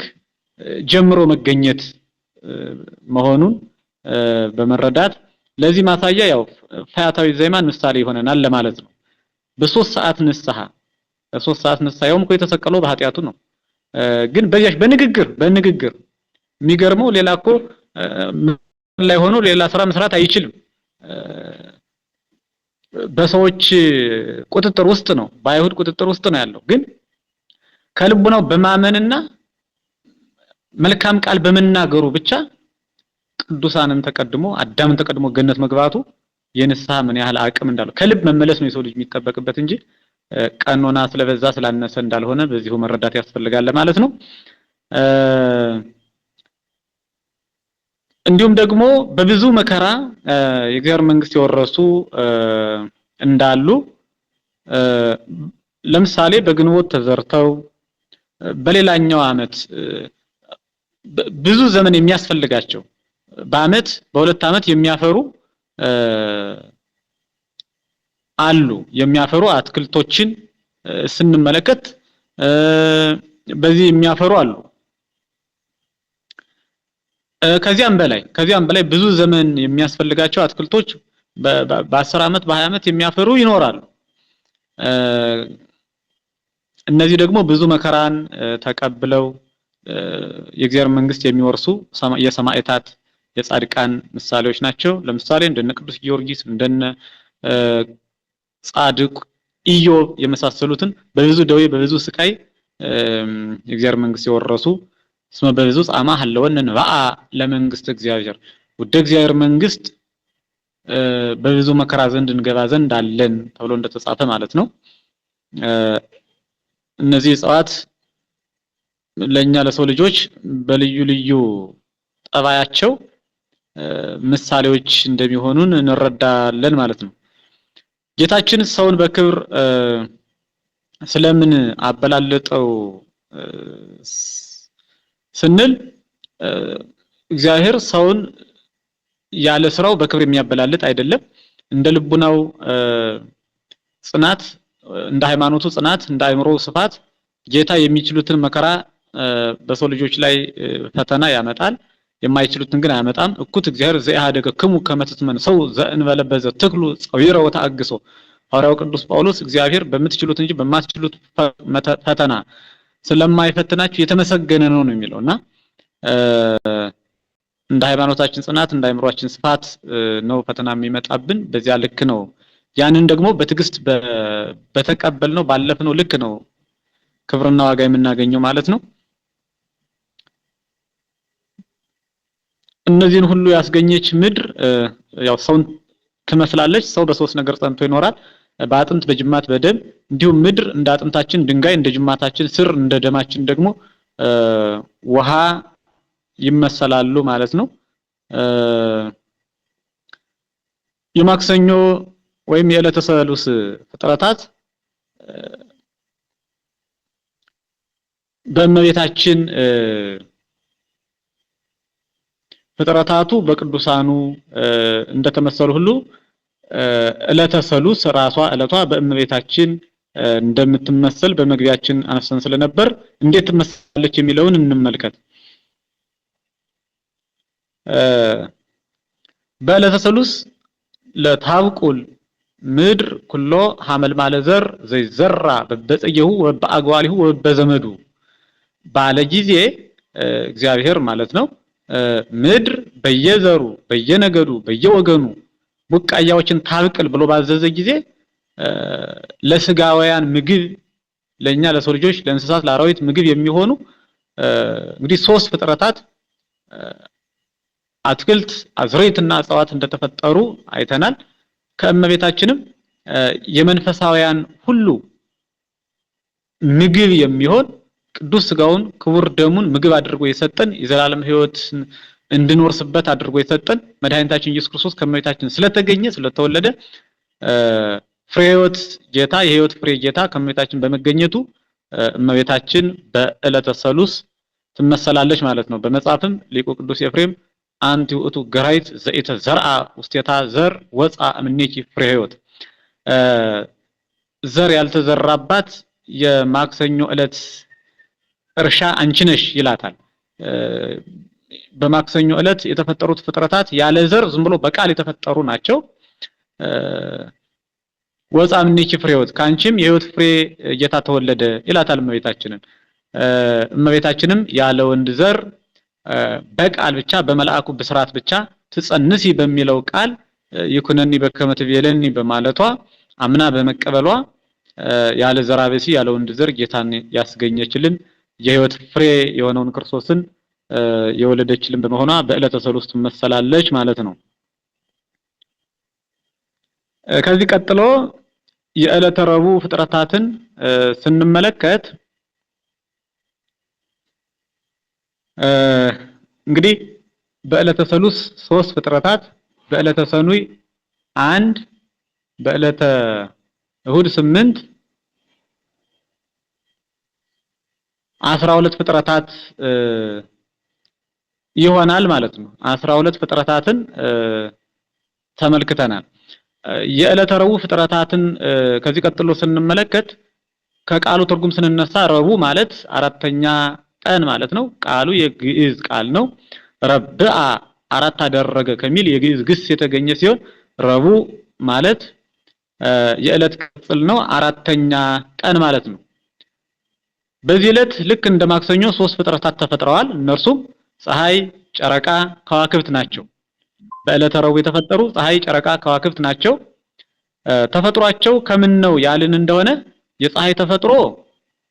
ጀምሮ መገኘት መሆኑን በመረዳት ለዚህ ማሳያ ያው ፈያታዊ ዘይማን ምሳሌ ይሆነናል ለማለት ነው። በ3 ሰዓት ንስሐ በ3 ሰዓት ንስሐ ያውም እኮ የተሰቀለው በኃጢያቱ ነው። ግን በያሽ በንግግር የሚገርመው ሌላ እኮ ላይ ሆኖ ሌላ ስራ መስራት አይችልም። በሰዎች ቁጥጥር ውስጥ ነው፣ በአይሁድ ቁጥጥር ውስጥ ነው ያለው። ግን ከልቡናው በማመንና መልካም ቃል በመናገሩ ብቻ ቅዱሳንን ተቀድሞ አዳምን ተቀድሞ ገነት መግባቱ የንስሐ ምን ያህል አቅም እንዳለው ከልብ መመለስ ነው የሰው ልጅ የሚጠበቅበት እንጂ ቀኖና ስለበዛ ስላነሰ እንዳልሆነ በዚሁ መረዳት ያስፈልጋል ማለት ነው። እንዲሁም ደግሞ በብዙ መከራ የእግዚአብሔር መንግስት የወረሱ እንዳሉ ለምሳሌ በግንቦት ተዘርተው በሌላኛው አመት ብዙ ዘመን የሚያስፈልጋቸው በአመት በሁለት አመት የሚያፈሩ አሉ። የሚያፈሩ አትክልቶችን ስንመለከት በዚህ የሚያፈሩ አሉ። ከዚያም በላይ ብዙ ዘመን የሚያስፈልጋቸው አትክልቶች በ10 አመት በ20 አመት የሚያፈሩ ይኖራሉ። እነዚህ ደግሞ ብዙ መከራን ተቀብለው የእግዚአብሔር መንግስት የሚወርሱ የሰማዕታት የጻድቃን ምሳሌዎች ናቸው። ለምሳሌ እንደነ ቅዱስ ጊዮርጊስ እንደነ ጻድቅ ኢዮብ የመሳሰሉትን በብዙ ደዌ በብዙ ስቃይ የእግዚአብሔር መንግስት የወረሱ ስመ በብዙ ጻማ ሐለወነ ንባአ ለመንግስት እግዚአብሔር ወደ እግዚአብሔር መንግስት በብዙ መከራ ዘንድ እንገባ ዘንድ አለን ተብሎ እንደተጻፈ ማለት ነው። እነዚህ እጽዋት ለኛ ለሰው ልጆች በልዩ ልዩ ጠባያቸው ምሳሌዎች እንደሚሆኑን እንረዳለን ማለት ነው። ጌታችን ሰውን በክብር ስለምን አበላለጠው ስንል እግዚአብሔር ሰውን ያለ ስራው በክብር የሚያበላልጥ አይደለም። እንደ ልቡናው ጽናት እንደ ሃይማኖቱ ጽናት እንደ አእምሮው ስፋት ጌታ የሚችሉትን መከራ በሰው ልጆች ላይ ፈተና ያመጣል፣ የማይችሉትን ግን አያመጣም። እኩት እግዚአብሔር ዘኢሃደገክሙ ከመ ትትመኑ ሰው ዘእንበለ በዘ ትክሉ ጸዊረ ወተአግሶ። ሐዋርያው ቅዱስ ጳውሎስ እግዚአብሔር በምትችሉት እንጂ በማትችሉት ፈተና ስለማይፈትናችሁ የተመሰገነ ነው የሚለውና እንደ ሃይማኖታችን ጽናት እንደ አእምሮአችን ስፋት ነው ፈተና የሚመጣብን። በዚያ ልክ ነው ያንን ደግሞ በትዕግስት በተቀበልነው ባለፍነው ልክ ነው ክብርና ዋጋ የምናገኘው ማለት ነው። እነዚህን ሁሉ ያስገኘች ምድር ያው ሰውን ትመስላለች። ሰው በሶስት ነገር ጸንቶ ይኖራል፣ በአጥንት በጅማት በደም። እንዲሁም ምድር እንደ አጥንታችን ድንጋይ እንደ ጅማታችን ስር እንደ ደማችን ደግሞ ውሃ ይመሰላሉ ማለት ነው። የማክሰኞ ወይም የዕለተ ሰሉስ ፍጥረታት በእመቤታችን ፍጥረታቱ በቅዱሳኑ እንደተመሰሉ ሁሉ ዕለተ ሰሉስ ራሷ ዕለቷ በእመቤታችን እንደምትመሰል በመግቢያችን አነስተን ስለነበር እንዴት ትመሰላለች የሚለውን እንመልከት። በዕለተ ሰሉስ ለታብቁል ምድር ኩሎ ሐመልማለ ዘር ዘይዘራ በበጽየሁ ወበአግዋሊሁ ወበዘመዱ ባለ ጊዜ እግዚአብሔር ማለት ነው ምድር በየዘሩ በየነገዱ በየወገኑ ቡቃያዎችን ታብቅል ብሎ ባዘዘ ጊዜ ለስጋውያን ምግብ ለኛ ለሰው ልጆች ለእንስሳት ለአራዊት ምግብ የሚሆኑ እንግዲህ ሶስት ፍጥረታት አትክልት አዝርዕትና እጽዋት እንደተፈጠሩ አይተናል። ከእመቤታችንም የመንፈሳውያን ሁሉ ምግብ የሚሆን ቅዱስ ስጋውን ክቡር ደሙን ምግብ አድርጎ የሰጠን የዘላለም ሕይወት እንድንወርስበት አድርጎ የሰጠን መድኃኒታችን ኢየሱስ ክርስቶስ ከእመቤታችን ስለተገኘ ስለተወለደ ፍሬ ሕይወት ጌታ የሕይወት ፍሬ ጌታ ከእመቤታችን በመገኘቱ እመቤታችን በዕለተ ሰሉስ ትመሰላለች ማለት ነው። በመጽሐፍም ሊቁ ቅዱስ ኤፍሬም አንቲ ውእቱ ገራይት ዘኢተ ዘርአ ውስቴታ ዘር ወፃ እምኔኪ ፍሬ ሕይወት ዘር ያልተዘራባት የማክሰኞ ዕለት እርሻ አንቺ ነሽ ይላታል። በማክሰኞ ዕለት የተፈጠሩት ፍጥረታት ያለ ዘር ዝም ብሎ በቃል የተፈጠሩ ናቸው። ወፃ እምኔኪ ፍሬ ሕይወት ካንቺም የሕይወት ፍሬ ጌታ ተወለደ ይላታል እመቤታችንን። እመቤታችንም ያለ ወንድ ዘር በቃል ብቻ በመልአኩ ብስራት ብቻ ትጸንሲ በሚለው ቃል ይኩነኒ በከመ ትቤለኒ በማለቷ አምና በመቀበሏ ያለ ዘራበሲ ያለ ወንድ ዘር ጌታን ያስገኘችልን የሕይወት ፍሬ የሆነውን ክርስቶስን የወለደችልን በመሆኗ በዕለተ ሰሉስ ትመሰላለች ማለት ነው። ከዚህ ቀጥሎ የዕለተ ረቡዕ ፍጥረታትን ስንመለከት እንግዲህ በዕለተ ሰሉስ 3 ፍጥረታት፣ በዕለተ ሰኑይ 1፣ በዕለተ እሁድ 8 12 ፍጥረታት ይሆናል ማለት ነው። 12 ፍጥረታትን ተመልክተናል። የዕለተ ረቡዕ ፍጥረታትን ከዚህ ቀጥሎ ስንመለከት ከቃሉ ትርጉም ስንነሳ ረቡዕ ማለት አራተኛ ቀን ማለት ነው። ቃሉ የግዕዝ ቃል ነው። ረብአ አራት አደረገ ከሚል የግዕዝ ግስ የተገኘ ሲሆን ረቡዕ ማለት የዕለት ቅጽል ነው። አራተኛ ቀን ማለት ነው። በዚህ ዕለት ልክ እንደ ማክሰኞ 3 ፍጥረታት ተፈጥረዋል። እነርሱም ፀሐይ፣ ጨረቃ፣ ከዋክብት ናቸው። በዕለተ ረቡዕ የተፈጠሩ ፀሐይ፣ ጨረቃ፣ ከዋክብት ናቸው። ተፈጥሯቸው ከምን ነው ያልን እንደሆነ የፀሐይ ተፈጥሮ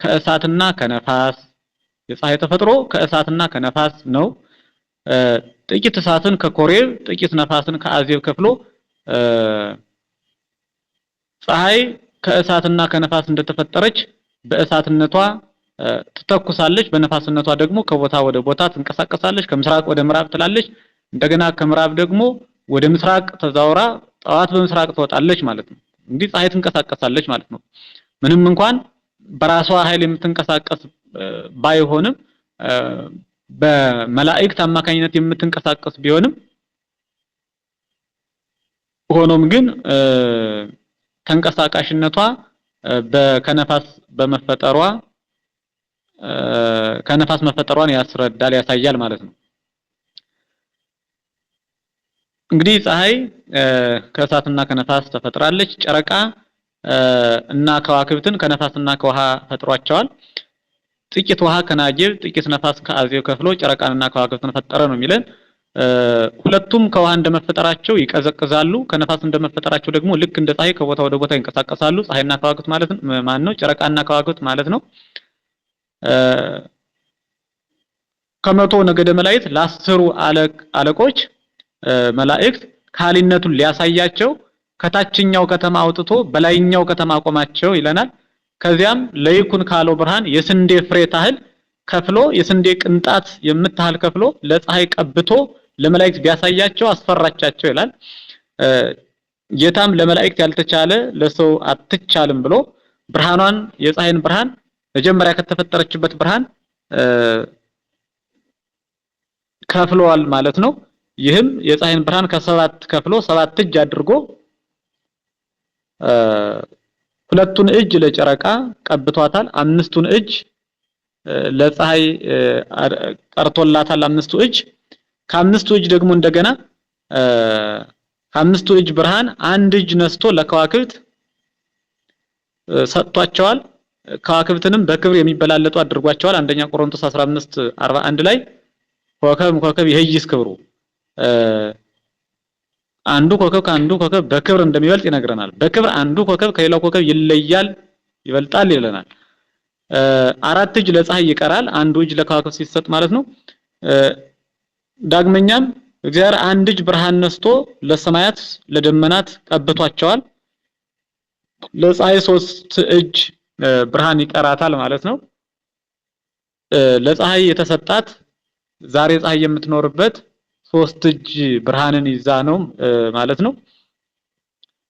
ከእሳትና ከነፋስ ከነፋስ ነው። ጥቂት እሳትን ከኮሬብ ጥቂት ነፋስን ከአዜብ ከፍሎ ፀሐይ ከእሳትና ከነፋስ እንደተፈጠረች በእሳትነቷ ትተኩሳለች፣ በነፋስነቷ ደግሞ ከቦታ ወደ ቦታ ትንቀሳቀሳለች፣ ከምስራቅ ወደ ምዕራብ ትላለች። እንደገና ከምዕራብ ደግሞ ወደ ምስራቅ ተዛውራ ጠዋት በምስራቅ ትወጣለች ማለት ነው። እንግዲህ ፀሐይ ትንቀሳቀሳለች ማለት ነው። ምንም እንኳን በራሷ ኃይል የምትንቀሳቀስ ባይሆንም በመላእክት አማካኝነት የምትንቀሳቀስ ቢሆንም ሆኖም ግን ተንቀሳቃሽነቷ ከነፋስ በመፈጠሯ ከነፋስ መፈጠሯን ያስረዳል ያሳያል ማለት ነው። እንግዲህ ፀሐይ ከእሳትና ከነፋስ ተፈጥራለች። ጨረቃ እና ከዋክብትን ከነፋስና ከውሃ ፈጥሯቸዋል። ጥቂት ውሃ ከናጌብ ጥቂት ነፋስ ከአዜብ ከፍሎ ጨረቃንና ከዋክብትን ፈጠረ ነው የሚለን። ሁለቱም ከውሃ እንደመፈጠራቸው ይቀዘቅዛሉ፣ ከነፋስ እንደመፈጠራቸው ደግሞ ልክ እንደ ፀሐይ ከቦታ ወደ ቦታ ይንቀሳቀሳሉ። ፀሐይና ከዋክብት ማለት ማን ነው? ጨረቃና ከዋክብት ማለት ነው። ከመቶ ነገደ መላእክት ለ10 አለቆች መላእክት ካሊነቱን ሊያሳያቸው ከታችኛው ከተማ አውጥቶ በላይኛው ከተማ አቆማቸው ይለናል። ከዚያም ለይኩን ካለው ብርሃን የስንዴ ፍሬ ታህል ከፍሎ የስንዴ ቅንጣት የምታህል ከፍሎ ለፀሐይ ቀብቶ ለመላእክት ቢያሳያቸው አስፈራቻቸው ይላል። ጌታም ለመላእክት ያልተቻለ ለሰው አትቻልም ብሎ ብርሃኗን የፀሐይን ብርሃን መጀመሪያ ከተፈጠረችበት ብርሃን ከፍሏል ማለት ነው። ይህም የፀሐይን ብርሃን ከሰባት ከፍሎ 7 እጅ አድርጎ 2ቱን እጅ ለጨረቃ ቀብቷታል። 5ቱን እጅ ለፀሐይ ቀርቶላታል። 5ቱ እጅ ከ5ቱ እጅ ደግሞ እንደገና ከ5ቱ እጅ ብርሃን 1 እጅ ነስቶ ለከዋክብት ሰጥቷቸዋል። ከዋክብትንም በክብር የሚበላለጡ አድርጓቸዋል። አንደኛ ቆሮንቶስ 15:41 ላይ ኮከብ ይሄይስ ክብሩ አንዱ ኮከብ ከአንዱ ኮከብ በክብር እንደሚበልጥ ይነግረናል። በክብር አንዱ ኮከብ ከሌላው ኮከብ ይለያል ይበልጣል ይለናል። 4 እጅ ለፀሐይ ይቀራል፣ 1 እጅ ለከዋክብት ሲሰጥ ማለት ነው። ዳግመኛም እግዚአብሔር 1 እጅ ብርሃን ነስቶ ለሰማያት ለደመናት ቀብቷቸዋል። ለፀሐይ 3 እጅ ብርሃን ይቀራታል ማለት ነው። ለፀሐይ የተሰጣት ዛሬ ፀሐይ የምትኖርበት 3 እጅ ብርሃንን ይዛ ነው ማለት ነው።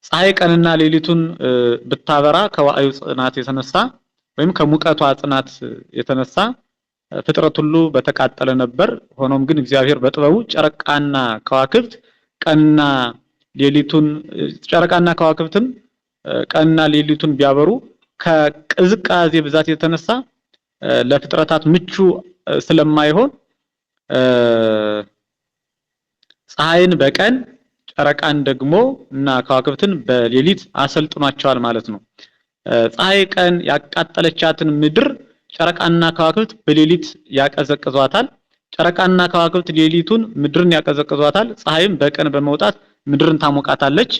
ፀሐይ ቀንና ሌሊቱን ብታበራ ከዋዕዩ ጽናት የተነሳ ወይም ከሙቀቷ ጽናት የተነሳ ፍጥረት ሁሉ በተቃጠለ ነበር። ሆኖም ግን እግዚአብሔር በጥበቡ ጨረቃና ከዋክብት ቀንና ሌሊቱን ጨረቃና ከዋክብትም ቀንና ሌሊቱን ቢያበሩ ከቅዝቃዜ ብዛት የተነሳ ለፍጥረታት ምቹ ስለማይሆን ፀሐይን በቀን ጨረቃን ደግሞ እና ከዋክብትን በሌሊት አሰልጥኗቸዋል ማለት ነው። ፀሐይ ቀን ያቃጠለቻትን ምድር ጨረቃና ከዋክብት በሌሊት ያቀዘቅዟታል። ጨረቃና ከዋክብት ሌሊቱን ምድርን ያቀዘቅዟታል። ፀሐይም በቀን በመውጣት ምድርን ታሞቃታለች።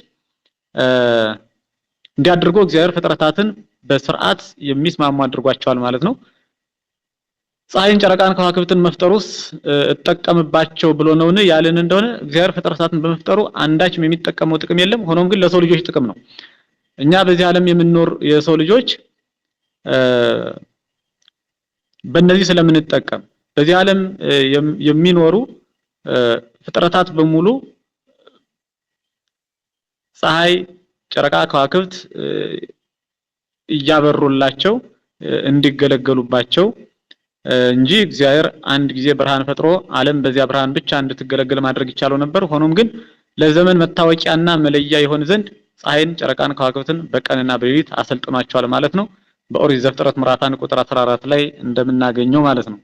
እንዲያድርጎ እግዚአብሔር ፍጥረታትን በስርዓት የሚስማሙ አድርጓቸዋል ማለት ነው። ፀሐይን ጨረቃን ከዋክብትን መፍጠሩስ እጠቀምባቸው ብሎ ነውን ያለን እንደሆነ እግዚአብሔር ፍጥረታትን በመፍጠሩ አንዳችም የሚጠቀመው ጥቅም የለም። ሆኖም ግን ለሰው ልጆች ጥቅም ነው። እኛ በዚህ ዓለም የምንኖር የሰው ልጆች በእነዚህ ስለምንጠቀም በዚህ ዓለም የሚኖሩ ፍጥረታት በሙሉ ፀሐይ ጨረቃ ከዋክብት እያበሩላቸው እንዲገለገሉባቸው እንጂ እግዚአብሔር አንድ ጊዜ ብርሃን ፈጥሮ ዓለም በዚያ ብርሃን ብቻ እንድትገለገል ማድረግ ይቻለው ነበር። ሆኖም ግን ለዘመን መታወቂያና መለያ ይሆን ዘንድ ፀሐይን ጨረቃን ከዋክብትን በቀንና በሌሊት አሰልጥኗቸዋል ማለት ነው። በኦሪት ዘፍጥረት ምዕራፍ 1 ቁጥር 14 ላይ እንደምናገኘው ማለት ነው።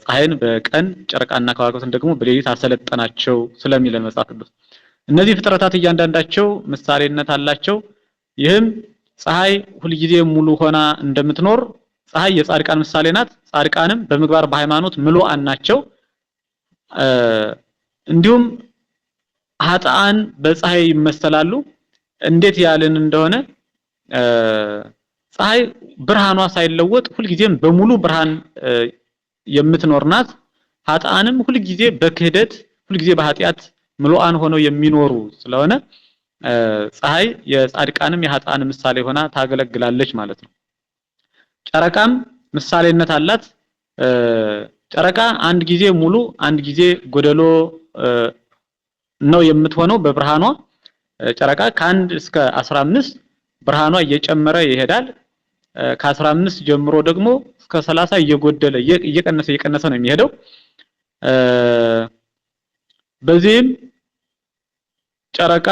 ፀሐይን በቀን ጨረቃና ከዋክብትን ደግሞ በሌሊት አሰለጠናቸው ስለሚለን መጽሐፍ ቅዱስ። እነዚህ ፍጥረታት እያንዳንዳቸው ምሳሌነት አላቸው። ይህም ፀሐይ ሁልጊዜ ሙሉ ሆና እንደምትኖር ፀሐይ የጻድቃን ምሳሌ ናት። ጻድቃንም በምግባር በሃይማኖት ምሉዓን ናቸው። እንዲሁም ኃጥአን በፀሐይ ይመሰላሉ። እንዴት ያልን እንደሆነ ፀሐይ ብርሃኗ ሳይለወጥ ሁልጊዜም በሙሉ ብርሃን የምትኖር ናት። ኃጥአንም ሁልጊዜ በክህደት ሁልጊዜ በኃጢአት ምሉዓን ሆነው የሚኖሩ ስለሆነ ፀሐይ የጻድቃንም የኃጥአንም ምሳሌ ሆና ታገለግላለች ማለት ነው። ጨረቃም ምሳሌነት አላት። ጨረቃ አንድ ጊዜ ሙሉ አንድ ጊዜ ጎደሎ ነው የምትሆነው በብርሃኗ። ጨረቃ ከ1 እስከ 15 ብርሃኗ እየጨመረ ይሄዳል። ከ15 ጀምሮ ደግሞ እስከ 30 እየጎደለ እየቀነሰ ነው የሚሄደው። በዚህም ጨረቃ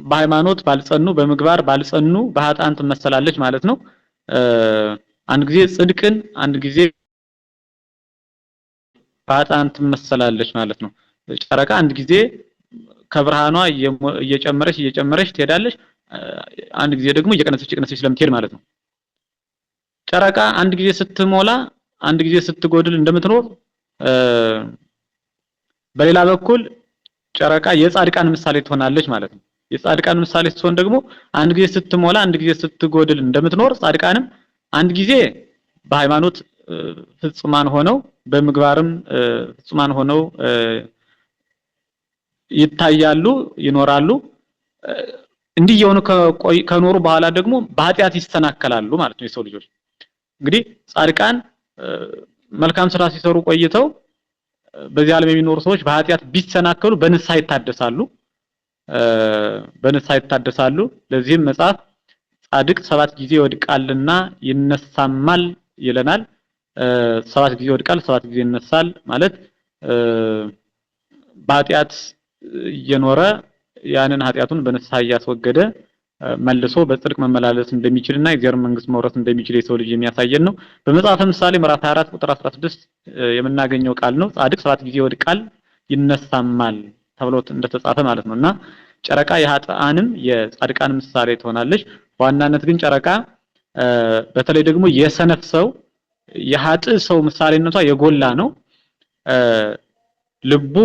በሃይማኖት ባልጸኑ በምግባር ባልጸኑ በኃጥአን ትመሰላለች ማለት ነው። አንድ ጊዜ ጽድቅን አንድ ጊዜ በኃጥአን ትመሰላለች ማለት ነው። ጨረቃ አንድ ጊዜ ከብርሃኗ እየጨመረች ትሄዳለች። አንድ ጊዜ ደግሞ እየቀነሰች ስለምትሄድ ማለት ነው። ጨረቃ አንድ ጊዜ ስትሞላ አንድ ጊዜ ስትጎድል እንደምትኖር በሌላ በኩል ጨረቃ የጻድቃን ምሳሌ ትሆናለች ማለት ነው። የጻድቃን ምሳሌ ስትሆን ደግሞ አንድ ጊዜ ስትሞላ አንድ ጊዜ ስትጎድል እንደምትኖር ጻድቃንም አንድ ጊዜ በሃይማኖት ፍጹማን ሆነው በምግባርም ፍጹማን ሆነው ይታያሉ ይኖራሉ። እንዲህ የሆኑ ከኖሩ በኋላ ደግሞ በኃጢአት ይስተናከላሉ ማለት ነው የሰው ልጆች። እንግዲህ ጻድቃን መልካም ስራ ሲሰሩ ቆይተው በዚህ ዓለም የሚኖሩ ሰዎች በኃጢአት ቢሰናከሉ በንስሐ ይታደሳሉ። ለዚህም መጽሐፍ ጻድቅ 7 ጊዜ ይወድቃልና ይነሳማል ይለናል። 7 ጊዜ ይወድቃል 7 ጊዜ ይነሳል ማለት በኃጢአት እየኖረ ያንን ኃጢአቱን በንስሐ እያስወገደ መልሶ በጽድቅ መመላለስ እንደሚችልና የእግዚአብሔር መንግስት መውረስ እንደሚችል የሰው ልጅ የሚያሳየን ነው። በመጽሐፈ ምሳሌ ምዕራፍ 24 ቁጥር 16 የምናገኘው ቃል ነው። ጻድቅ 7 ጊዜ ይወድቃል ይነሳማል ተብሎ እንደተጻፈ ማለት ነውና ጨረቃ የኃጥአንም የጻድቃን ምሳሌ ትሆናለች። በዋናነት ግን ጨረቃ በተለይ ደግሞ የሰነፍ ሰው የኃጥእ ሰው ምሳሌነቷ የጎላ ነው። ልቡ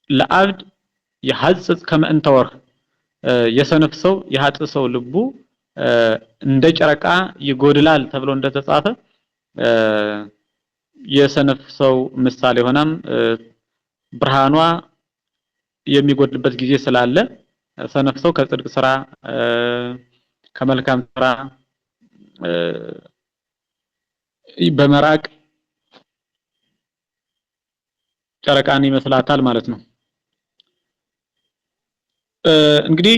ለአብድ የሐጽጽ ከመእንተ ወርህ የሰነፍ ሰው የኃጥእ ሰው ልቡ እንደ ጨረቃ ይጎድላል ተብሎ እንደተጻፈ የሰነፍ ሰው ምሳሌ ሆናም ብርሃኗ የሚጎድልበት ጊዜ ስላለ ሰነፍ ሰው ከጽድቅ ስራ ከመልካም ስራ በመራቅ ጨረቃን ይመስላታል ማለት ነው። እንግዲህ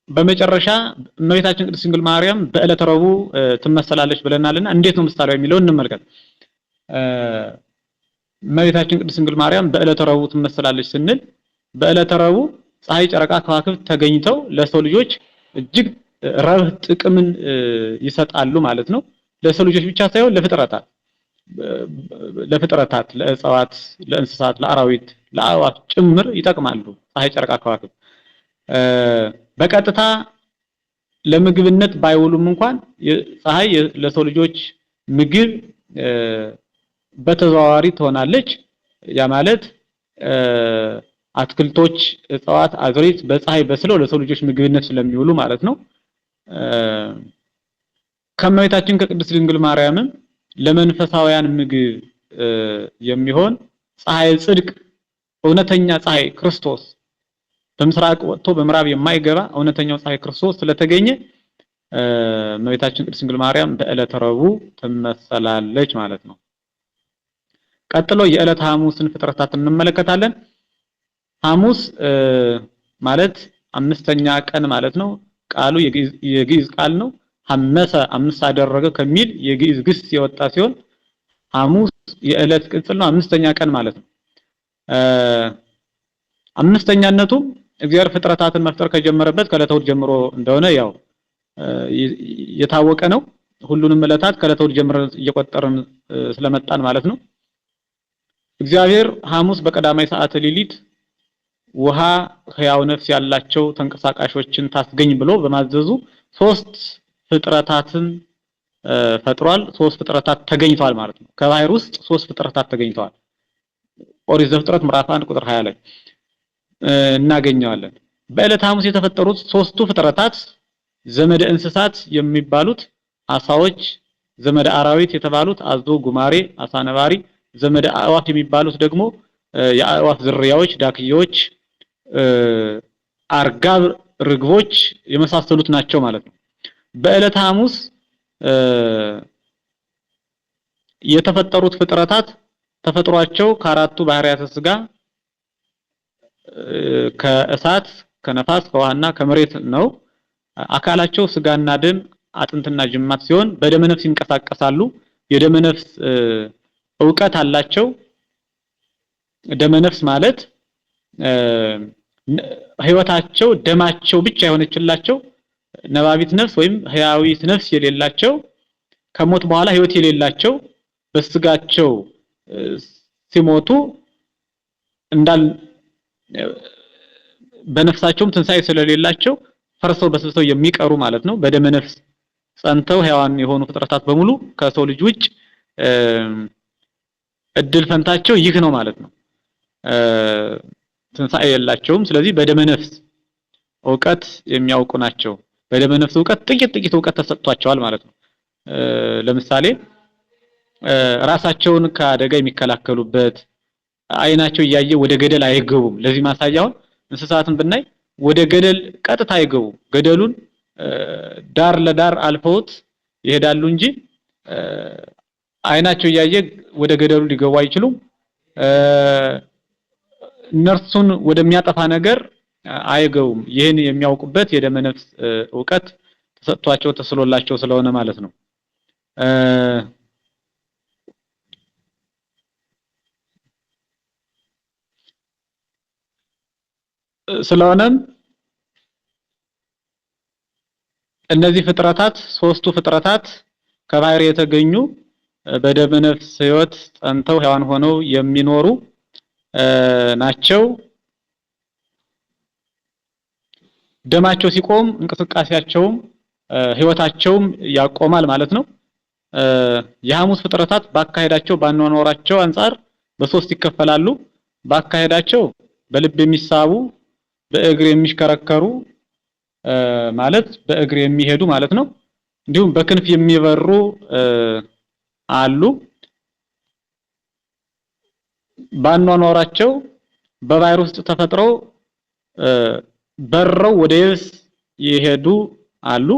በመጨረሻ እመቤታችን ቅድስት ድንግል ማርያም በዕለተ ረቡዕ ትመሰላለች ብለናልና እንዴት ነው ምሳሌው የሚለውን እንመልከት። እመቤታችን ቅድስት ድንግል ማርያም በዕለተ ረቡዕ ትመሰላለች ስንል በዕለተ ረቡዕ ፀሐይ፣ ጨረቃ፣ ከዋክብት ተገኝተው ለሰው ልጆች እጅግ ረብህ ጥቅምን ይሰጣሉ ማለት ነው። ለሰው ልጆች ብቻ ሳይሆን ለፍጥረታት፣ ለእጽዋት፣ ለእንስሳት፣ ለአራዊት፣ ለአዕዋፍ ጭምር ይጠቅማሉ። ፀሐይ፣ ጨረቃ፣ ከዋክብት በቀጥታ ለምግብነት ባይውሉም እንኳን ፀሐይ ለሰው ልጆች ምግብ በተዘዋዋሪ ትሆናለች። ያ ማለት አትክልቶች፣ እጽዋት፣ አዝርዕት በፀሐይ በስለው ለሰው ልጆች ምግብነት ስለሚውሉ ማለት ነው። ከእመቤታችን ከቅድስት ድንግል ማርያምም ለመንፈሳውያን ምግብ የሚሆን ፀሐይ ጽድቅ፣ እውነተኛ ፀሐይ ክርስቶስ በምስራቅ ወጥቶ በምዕራብ የማይገባ እውነተኛው ፀሐይ ክርስቶስ ስለተገኘ እመቤታችን ቅድስት ድንግል ማርያም በዕለተ ረቡዕ ትመሰላለች ማለት ነው። ቀጥሎ የዕለተ ሐሙስን ፍጥረታት እንመለከታለን። ሐሙስ ማለት አምስተኛ ቀን ማለት ነው። ቃሉ የግዕዝ ቃል ነው። ሐመሰ አምስት አደረገ ከሚል የግዕዝ ግስ የወጣ ሲሆን ሐሙስ የዕለት ቅጽል ነው። አምስተኛ ቀን ማለት ነው። አምስተኛነቱ እግዚአብሔር ፍጥረታትን መፍጠር ከጀመረበት ከዕለተ እሑድ ጀምሮ እንደሆነ ያው የታወቀ ነው። ሁሉንም ዕለታት ከዕለተ እሑድ ጀምረን እየቆጠርን ስለመጣን ማለት ነው። እግዚአብሔር ሐሙስ በቀዳማይ ሰዓተ ሌሊት ውሃ ሕያው ነፍስ ያላቸው ተንቀሳቃሾችን ታስገኝ ብሎ በማዘዙ ሶስት ፍጥረታትን ፈጥሯል። ሶስት ፍጥረታት ተገኝተዋል ማለት ነው። ከባህር ውስጥ ሶስት ፍጥረታት ተገኝተዋል። ኦሪት ዘፍጥረት ምዕራፍ 1 ቁጥር 20 ላይ እናገኘዋለን። በዕለተ ሐሙስ የተፈጠሩት ሶስቱ ፍጥረታት ዘመደ እንስሳት የሚባሉት አሳዎች፣ ዘመደ አራዊት የተባሉት አዞ፣ ጉማሬ፣ አሳ ነባሪ፣ ዘመደ አዕዋፍ የሚባሉት ደግሞ የአዕዋፍ ዝርያዎች ዳክዬዎች፣ አርጋብ፣ ርግቦች የመሳሰሉት ናቸው ማለት ነው። በዕለተ ሐሙስ የተፈጠሩት ፍጥረታት ተፈጥሯቸው ከአራቱ ባህሪያተ ሥጋ ከእሳት፣ ከነፋስ፣ ከውሃና ከመሬት ነው። አካላቸው ስጋና ደም፣ አጥንትና ጅማት ሲሆን በደመ ነፍስ ይንቀሳቀሳሉ። የደመ ነፍስ ዕውቀት አላቸው። ደመ ነፍስ ማለት ህይወታቸው ደማቸው ብቻ የሆነችላቸው ነባቢት ነፍስ ወይም ህያዊት ነፍስ የሌላቸው ከሞት በኋላ ህይወት የሌላቸው በስጋቸው ሲሞቱ እንዳል በነፍሳቸውም ትንሳኤ ስለሌላቸው ፈርሰው በስብሰው የሚቀሩ ማለት ነው። በደመ ነፍስ ጸንተው ህያዋን የሆኑ ፍጥረታት በሙሉ ከሰው ልጅ ውጭ እድል ፈንታቸው ይህ ነው ማለት ነው። ትንሳኤ የላቸውም። ስለዚህ በደመ ነፍስ ዕውቀት የሚያውቁ ናቸው። በደመ ነፍስ ዕውቀት ጥቂት ዕውቀት ተሰጥቷቸዋል ማለት ነው። ለምሳሌ ራሳቸውን ከአደጋ የሚከላከሉበት፣ አይናቸው እያየ ወደ ገደል አይገቡም። ለዚህ ማሳያውን እንስሳትን ብናይ ወደ ገደል ቀጥታ አይገቡም። ገደሉን ዳር ለዳር አልፈውት ይሄዳሉ እንጂ አይናቸው እያየ ወደ ገደሉ ሊገቡ አይችሉም። እነርሱን ወደሚያጠፋ ነገር አይገቡም። ይህን የሚያውቁበት የደመ ነፍስ ዕውቀት ተሰጥቷቸው ተስሎላቸው ስለሆነ ማለት ነው። ስለሆነም እነዚህ ፍጥረታት ሶስቱ ፍጥረታት ከባህር የተገኙ በደመ ነፍስ ህይወት ጸንተው ሕያዋን ሆነው የሚኖሩ ናቸው። ደማቸው ሲቆም እንቅስቃሴያቸውም ህይወታቸውም ያቆማል ማለት ነው። የሐሙስ ፍጥረታት ባካሄዳቸው ባኗኗራቸው አንፃር በሶስት ይከፈላሉ። ባካሄዳቸው በልብ የሚሳቡ፣ በእግር የሚሽከረከሩ ማለት በእግር የሚሄዱ ማለት ነው። እንዲሁም በክንፍ የሚበሩ አሉ። ባኗኗራቸው በባህር ውስጥ ተፈጥረው በረው ወደ የብስ የሄዱ አሉ።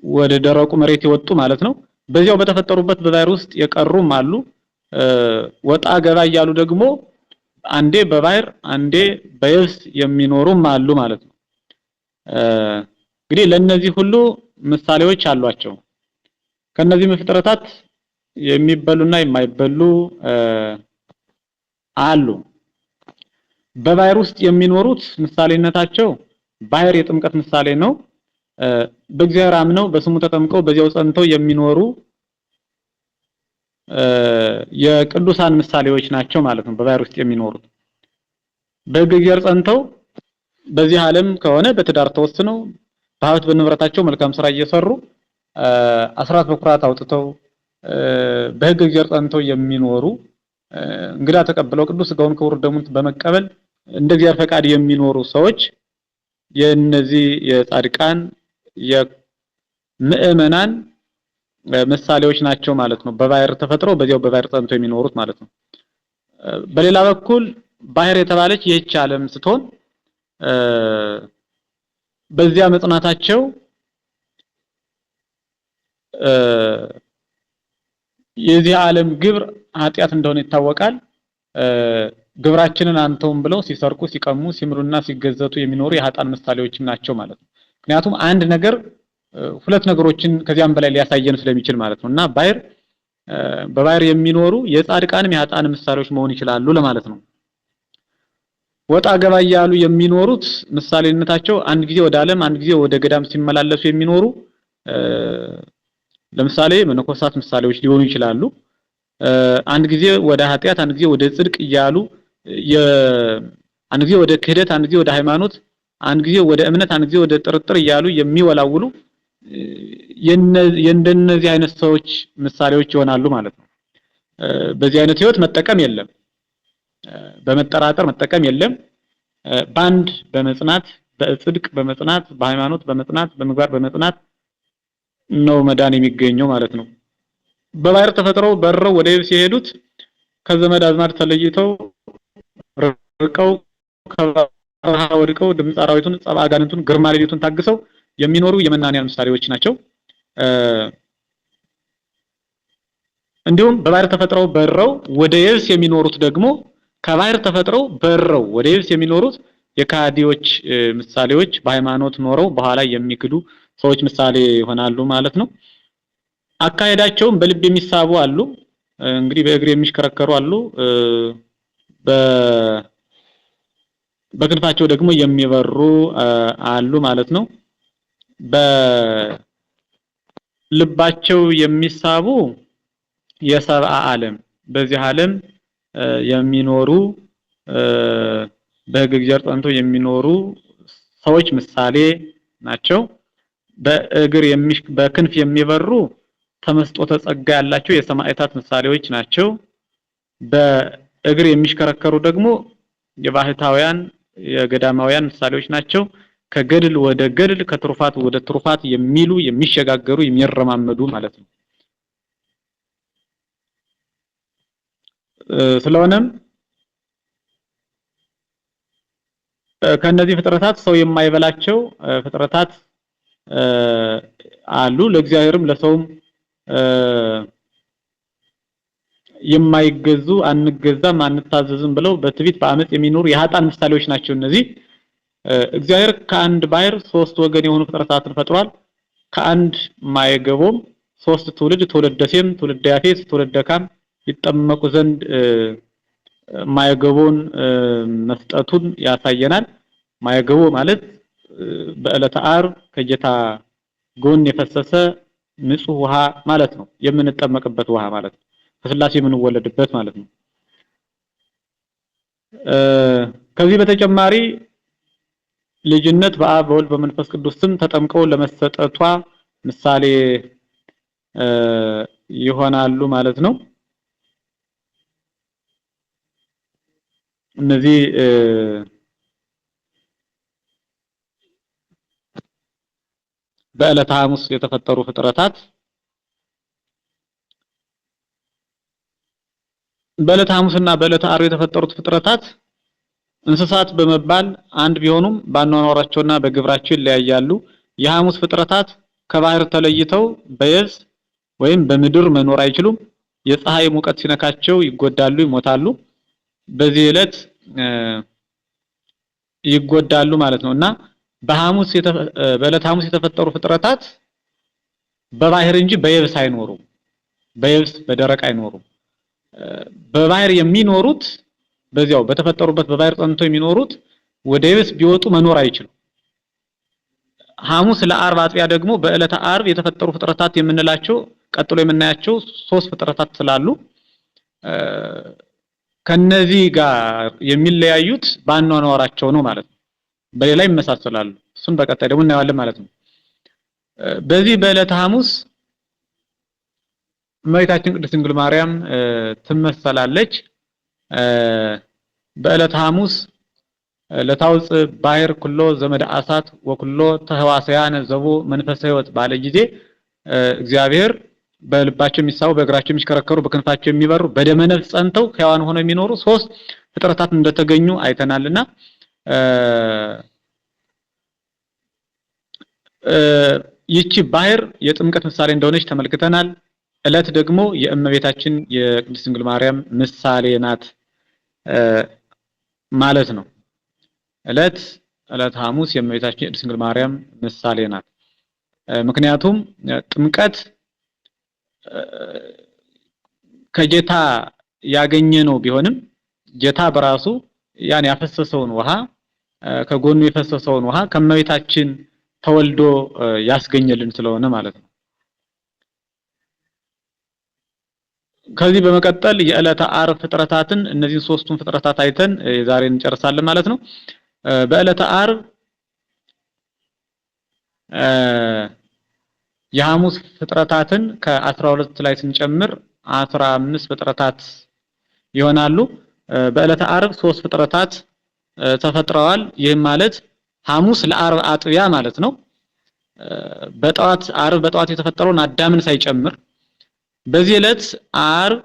ወደ ደረቁ መሬት የወጡ ማለት ነው። በዚያው በተፈጠሩበት በባህር ውስጥ የቀሩም አሉ። ወጣ ገባ እያሉ ደግሞ አንዴ በባህር አንዴ በየብስ የሚኖሩም አሉ ማለት ነው። እንግዲህ ለነዚህ ሁሉ ምሳሌዎች አሏቸው። ከነዚህ ፍጥረታት የሚበሉና የማይበሉ አሉ። በባህር ውስጥ የሚኖሩት ምሳሌነታቸው ባህር የጥምቀት ምሳሌ ነው። በእግዚአብሔር አምነው በስሙ ተጠምቀው በዚያው ጸንተው የሚኖሩ የቅዱሳን ምሳሌዎች ናቸው ማለት ነው። በባህር ውስጥ የሚኖሩት በእግዚአብሔር ጸንተው በዚህ ዓለም ከሆነ በትዳር ተወስነው በሀብት በንብረታቸው መልካም ስራ እየሰሩ አስራት በኩራት አውጥተው በሕግ እግዚአብሔር ጸንተው የሚኖሩ እንግዳ ተቀብለው ቅዱስ ሥጋውን ክቡር ደሙን በመቀበል እንደ እግዚአብሔር ፈቃድ የሚኖሩ ሰዎች የነዚህ የጻድቃን የምእመናን ምሳሌዎች ናቸው ማለት ነው። በባህር ተፈጥረው በዚያው በባህር ጸንተው የሚኖሩት ማለት ነው። በሌላ በኩል ባህር የተባለች ይህች ዓለም ስትሆን በዚያ መጽናታቸው የዚህ ዓለም ግብር ኃጢአት እንደሆነ ይታወቃል። ግብራችንን አንተውም ብለው ሲሰርቁ፣ ሲቀሙ፣ ሲምሩና ሲገዘቱ የሚኖሩ የኃጥአን ምሳሌዎችም ናቸው ማለት ነው። ምክንያቱም አንድ ነገር ሁለት ነገሮችን ከዚያም በላይ ሊያሳየን ስለሚችል ማለት ነው። እና በባህር የሚኖሩ የጻድቃንም የኃጥአን ምሳሌዎች መሆን ይችላሉ ለማለት ነው። ወጣ ገባ እያሉ የሚኖሩት ምሳሌነታቸው አንድ ጊዜ ወደ ዓለም አንድ ጊዜ ወደ ገዳም ሲመላለሱ የሚኖሩ ለምሳሌ መነኮሳት ምሳሌዎች ሊሆኑ ይችላሉ። አንድ ጊዜ ወደ ኃጢአት አንድ ጊዜ ወደ ጽድቅ እያሉ አንድ ጊዜ ወደ ክህደት አንድ ጊዜ ወደ ሃይማኖት አንድ ጊዜ ወደ እምነት አንድ ጊዜ ወደ ጥርጥር እያሉ የሚወላውሉ የእንደነዚህ አይነት ሰዎች ምሳሌዎች ይሆናሉ ማለት ነው። በዚህ አይነት ህይወት መጠቀም የለም፣ በመጠራጠር መጠቀም የለም። ባንድ በመጽናት በጽድቅ በመጽናት በሃይማኖት በመጽናት በምግባር በመጽናት ነው መዳን የሚገኘው ማለት ነው። በባህር ተፈጥረው በረው ወደ የብስ የሄዱት ከዘመድ አዝማድ ተለይተው ርቀው ከበረሃ ወድቀው ድምፅ አራዊቱን ጸባ አጋንንቱን ግርማ ሌሊቱን ታግሰው የሚኖሩ የመናንያን ምሳሌዎች ናቸው። እንዲሁም በባህር ተፈጥረው በረው ወደ የብስ የሚኖሩት ደግሞ ከባህር ተፈጥረው በረው ወደ የብስ የሚኖሩት የካዲዎች ምሳሌዎች በሃይማኖት ኖረው በኋላ የሚክዱ ሰዎች ምሳሌ ይሆናሉ ማለት ነው። አካሄዳቸውም በልብ የሚሳቡ አሉ፣ እንግዲህ በእግር የሚሽከረከሩ አሉ፣ በክንፋቸው ደግሞ የሚበሩ አሉ ማለት ነው። በልባቸው የሚሳቡ የሰብአ ዓለም በዚህ ዓለም የሚኖሩ በሕግ እግዚአብሔር ጸንተው የሚኖሩ ሰዎች ምሳሌ ናቸው። በክንፍ የሚበሩ ተመስጦተ ጸጋ ያላቸው የሰማዕታት ምሳሌዎች ናቸው። በእግር የሚሽከረከሩ ደግሞ የባህታውያን የገዳማውያን ምሳሌዎች ናቸው። ከገድል ወደ ገድል ከትሩፋት ወደ ትሩፋት የሚሉ የሚሸጋገሩ የሚረማመዱ ማለት ነው። ስለሆነም ከነዚህ ፍጥረታት ሰው የማይበላቸው ፍጥረታት አሉ። ለእግዚአብሔርም ለሰውም የማይገዙ አንገዛም አንታዘዝም ብለው በትዕቢት በአመጽ የሚኖሩ የኃጥአን ምሳሌዎች ናቸው። እነዚህ እግዚአብሔር ከአንድ ባህር ሶስት ወገን የሆኑ ፍጥረታትን ፈጥሯል። ከአንድ ማየገቦም ሶስት ትውልደ ሴም፣ ትውልደ ያፌት፣ ትውልደ ካም ይጠመቁ ዘንድ ማየገቦን መስጠቱን ያሳየናል። ማየገቦ ማለት በዕለተ ዓርብ ከጌታ ጎን የፈሰሰ ንጹህ ውሃ ማለት ነው። የምንጠመቅበት ውሃ ማለት ነው። ከስላሴ የምንወለድበት ማለት ነው። ከዚህ በተጨማሪ ልጅነት በአብ በወልድ በመንፈስ ቅዱስ ስም ተጠምቀው ለመሰጠቷ ምሳሌ ይሆናሉ ማለት ነው። እነዚህ በዕለተ ሐሙስ የተፈጠሩ ፍጥረታት በዕለተ ሐሙስና በዕለተ ዓርብ የተፈጠሩት ፍጥረታት እንስሳት በመባል አንድ ቢሆኑም በአኗኗራቸውና በግብራቸው ይለያያሉ። የሐሙስ ፍጥረታት ከባህር ተለይተው በየብስ ወይም በምድር መኖር አይችሉም። የፀሐይ ሙቀት ሲነካቸው ይጎዳሉ፣ ይሞታሉ። በዚህ ዕለት ይጎዳሉ ማለት ነውና በዕለተ ሐሙስ የተፈጠሩ ፍጥረታት በባህር እንጂ በየብስ አይኖሩም። በየብስ በደረቅ አይኖሩም። በባህር የሚኖሩት በዚያው በተፈጠሩበት በባህር ጸንተው የሚኖሩት ወደ የብስ ቢወጡ መኖር አይችሉም። ሐሙስ ለዓርብ አጥቢያ ደግሞ በዕለተ ዓርብ የተፈጠሩ ፍጥረታት የምንላቸው ቀጥሎ የምናያቸው 3 ፍጥረታት ስላሉ ከነዚህ ጋር የሚለያዩት ባኗኗራቸው ነው ማለት ነው። በሌላ ይመሳሰላሉ። እሱን በቀጣይ ደግሞ እናያለን ማለት ነው። በዚህ በዕለተ ሐሙስ እመቤታችን ቅድስት ድንግል ማርያም ትመሰላለች። በዕለተ ሐሙስ ለታውፅ ባሕር ኩሎ ዘመድ አሳት ወኩሎ ተህዋስያን ዘቡ መንፈሰ ሕይወት ባለ ጊዜ እግዚአብሔር በልባቸው የሚሳቡ በእግራቸው የሚሽከረከሩ በክንፋቸው የሚበሩ በደመ ነፍስ ጸንተው ሕያዋን ሆነው የሚኖሩ 3 ፍጥረታት እንደተገኙ አይተናልና ይቺ ባሕር የጥምቀት ምሳሌ እንደሆነች ተመልክተናል። ዕለት ደግሞ የእመቤታችን የቅድስት ድንግል ማርያም ምሳሌ ናት ማለት ነው። ዕለት ሐሙስ የእመቤታችን የቅድስት ድንግል ማርያም ምሳሌ ናት። ምክንያቱም ጥምቀት ከጌታ ያገኘ ነው ቢሆንም ጌታ በራሱ ያን ያፈሰሰውን ውሃ ከጎኑ የፈሰሰውን ውሃ ከእመቤታችን ተወልዶ ያስገኘልን ስለሆነ ማለት ነው። ከዚህ በመቀጠል የዕለተ ዓርብ ፍጥረታትን እነዚህን 3ቱን ፍጥረታት አይተን ዛሬን እንጨርሳለን ማለት ነው። በዕለተ ዓርብ የሐሙስ ፍጥረታትን ከ12 ላይ ስንጨምር 15 ፍጥረታት ይሆናሉ። በዕለተ ዓርብ 3 ፍጥረታት ተፈጥረዋል። ይህም ማለት ሐሙስ ለዓርብ አጥቢያ ማለት ነው። በጠዋት ዓርብ በጠዋት የተፈጠረውን አዳምን ሳይጨምር በዚህ ዕለት ዓርብ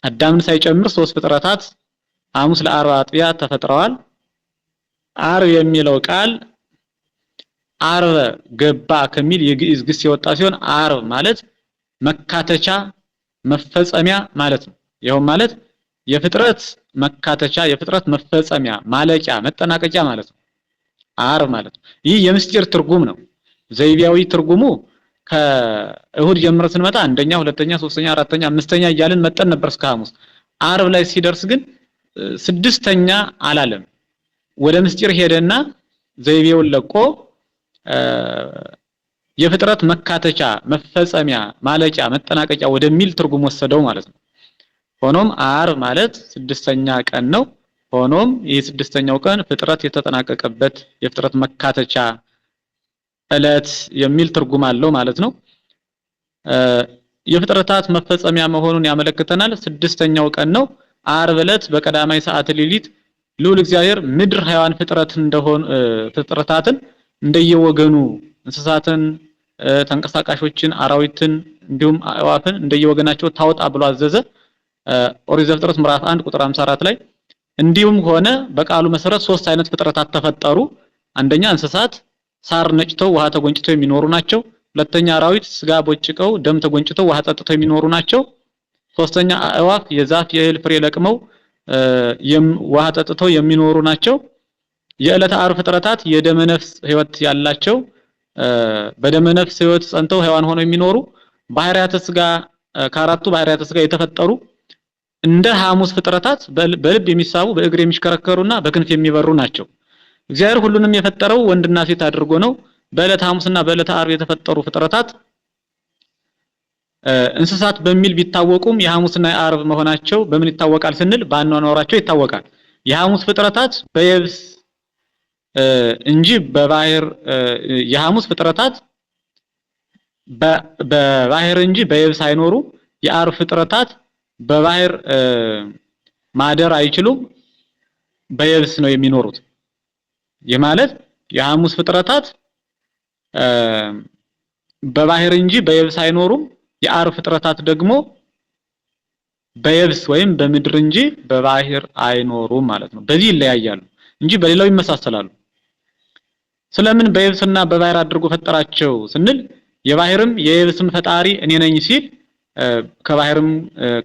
አዳምን ሳይጨምር 3 ፍጥረታት ሐሙስ ለዓርብ አጥቢያ ተፈጥረዋል። ዓርብ የሚለው ቃል ዓርብ ገባ ከሚል የግዕዝ ግስ የወጣ ሲሆን ዓርብ ማለት መካተቻ መፈጸሚያ ማለት ነው። ይሄው ማለት የፍጥረት መካተቻ የፍጥረት መፈጸሚያ ማለቂያ መጠናቀቂያ ማለት ነው። ዓርብ ማለት ይህ የምስጢር ትርጉም ነው። ዘይቤያዊ ትርጉሙ ከእሁድ ጀምረን ስንመጣ አንደኛ፣ ሁለተኛ፣ ሶስተኛ፣ አራተኛ፣ አምስተኛ እያልን መጠን ነበር እስከ ሐሙስ። ዓርብ ላይ ሲደርስ ግን 6ኛ አላለም። ወደ ምስጢር ሄደና ዘይቤውን ለቆ የፍጥረት መካተቻ መፈጸሚያ ማለቂያ መጠናቀቂያ ወደሚል ትርጉም ወሰደው ማለት ነው። ሆኖም ዓርብ ማለት 6ኛ ቀን ነው። ሆኖም ይህ 6ኛው ቀን ፍጥረት የተጠናቀቀበት የፍጥረት መካተቻ ዕለት የሚል ትርጉም አለው ማለት ነው። የፍጥረታት መፈጸሚያ መሆኑን ያመለክተናል። 6ኛው ቀን ነው። ዓርብ ዕለት በቀዳማይ ሰዓት ሌሊት ልዑል እግዚአብሔር ምድር ሕያዋን ፍጥረታትን እንደየወገኑ እንስሳትን፣ ተንቀሳቃሾችን፣ አራዊትን እንዲሁም አዕዋፍን እንደየወገናቸው ታውጣ ብሎ አዘዘ። ኦሪት ዘፍጥረት ምዕራፍ 1 ቁጥር 54 ላይ እንዲሁም ሆነ በቃሉ መሰረት 3 አይነት ፍጥረታት ተፈጠሩ። አንደኛ እንስሳት ሳር ነጭተው ውሃ ተጎንጭተው የሚኖሩ ናቸው። ሁለተኛ አራዊት ስጋ ቦጭቀው ደም ተጎንጭተው ውሃ ጠጥተው የሚኖሩ ናቸው። ሶስተኛ አዕዋፍ የዛፍ የእህል ፍሬ ለቅመው ውሃ ጠጥተው የሚኖሩ ናቸው። የዕለተ ዓርብ ፍጥረታት የደመ ነፍስ ሕይወት ያላቸው በደመ ነፍስ ሕይወት ጸንተው ሕያዋን ሆነው የሚኖሩ ባህሪያተ ስጋ ከአራቱ ባህሪያተ ስጋ የተፈጠሩ እንደ ሐሙስ ፍጥረታት በልብ የሚሳቡ በእግር የሚሽከረከሩና በክንፍ የሚበሩ ናቸው። እግዚአብሔር ሁሉንም የፈጠረው ወንድና ሴት አድርጎ ነው። በዕለተ ሐሙስና በዕለተ ዓርብ የተፈጠሩ ፍጥረታት እንስሳት በሚል ቢታወቁም የሐሙስና የዓርብ መሆናቸው በምን ይታወቃል ስንል በአኗኗራቸው ይታወቃል። የሐሙስ ፍጥረታት በየብስ እንጂ በባህር የሐሙስ ፍጥረታት በባህር እንጂ በየብስ አይኖሩ። የዓርብ ፍጥረታት በባህር ማደር አይችሉም፣ በየብስ ነው የሚኖሩት። የማለት የሐሙስ ፍጥረታት በባህር እንጂ በየብስ አይኖሩም። የዓርብ ፍጥረታት ደግሞ በየብስ ወይም በምድር እንጂ በባህር አይኖሩም ማለት ነው። በዚህ ይለያያሉ እንጂ በሌላው ይመሳሰላሉ። ስለምን በየብስና በባህር አድርጎ ፈጠራቸው ስንል የባህርም የየብስም ፈጣሪ እኔ ነኝ ሲል ከባህርም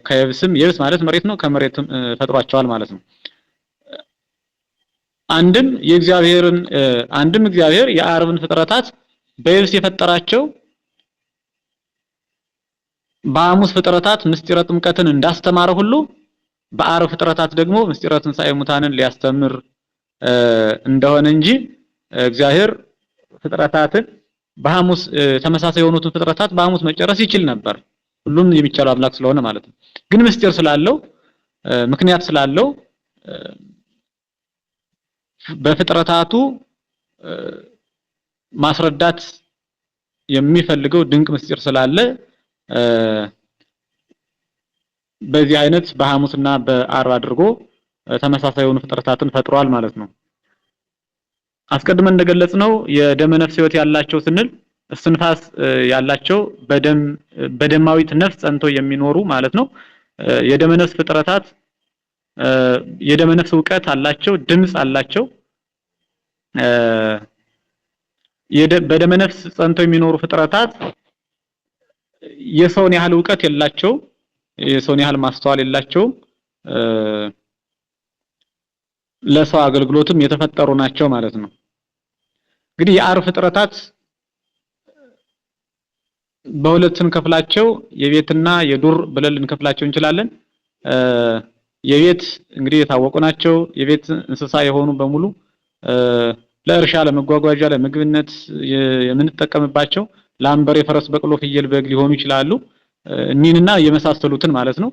ከየብስም የብስ ማለት መሬት ነው፣ ከመሬትም ፈጥሯቸዋል ማለት ነው። አንድም እግዚአብሔር የዓርብን ፍጥረታት በየብስ የፈጠራቸው በሐሙስ ፍጥረታት ምስጢረ ጥምቀትን እንዳስተማረ ሁሉ በዓርብ ፍጥረታት ደግሞ ምስጢረ ትንሣኤ ሙታንን ሊያስተምር እንደሆነ እንጂ እግዚአብሔር ፍጥረታትን በሐሙስ ተመሳሳይ የሆኑትን ፍጥረታት በሐሙስ መጨረስ ይችል ነበር። ሁሉም የሚቻለው አምላክ ስለሆነ ማለት ነው። ግን ምስጢር ስላለው ምክንያት ስላለው በፍጥረታቱ ማስረዳት የሚፈልገው ድንቅ ምስጢር ስላለ በዚህ አይነት በሐሙስና በዓርብ አድርጎ ተመሳሳይ የሆኑ ፍጥረታትን ፈጥሯል ማለት ነው። አስቀድመን እንደገለጽነው የደመ ነፍስ ሕይወት ያላቸው ስንል እስትንፋስ ያላቸው በደማዊት ነፍስ ጸንተው የሚኖሩ ማለት ነው። የደመ ነፍስ ፍጥረታት የደመ ነፍስ ዕውቀት አላቸው፣ ድምጽ አላቸው። በደመ ነፍስ ጸንተው የሚኖሩ ፍጥረታት የሰውን ያህል ዕውቀት የላቸው፣ የሰውን ያህል ማስተዋል የላቸው፣ ለሰው አገልግሎትም የተፈጠሩ ናቸው ማለት ነው። እንግዲህ የዓርብ ፍጥረታት በሁለት እንከፍላቸው፣ የቤትና የዱር ብለን ልንከፍላቸው እንችላለን። የቤት እንግዲህ የታወቁ ናቸው። የቤት እንስሳ የሆኑ በሙሉ ለእርሻ፣ ለመጓጓዣ፣ ለምግብነት የምንጠቀምባቸው ላምበር፣ የፈረስ፣ በቅሎ፣ ፍየል፣ በግ ሊሆኑ ይችላሉ። እኒህንና የመሳሰሉትን ማለት ነው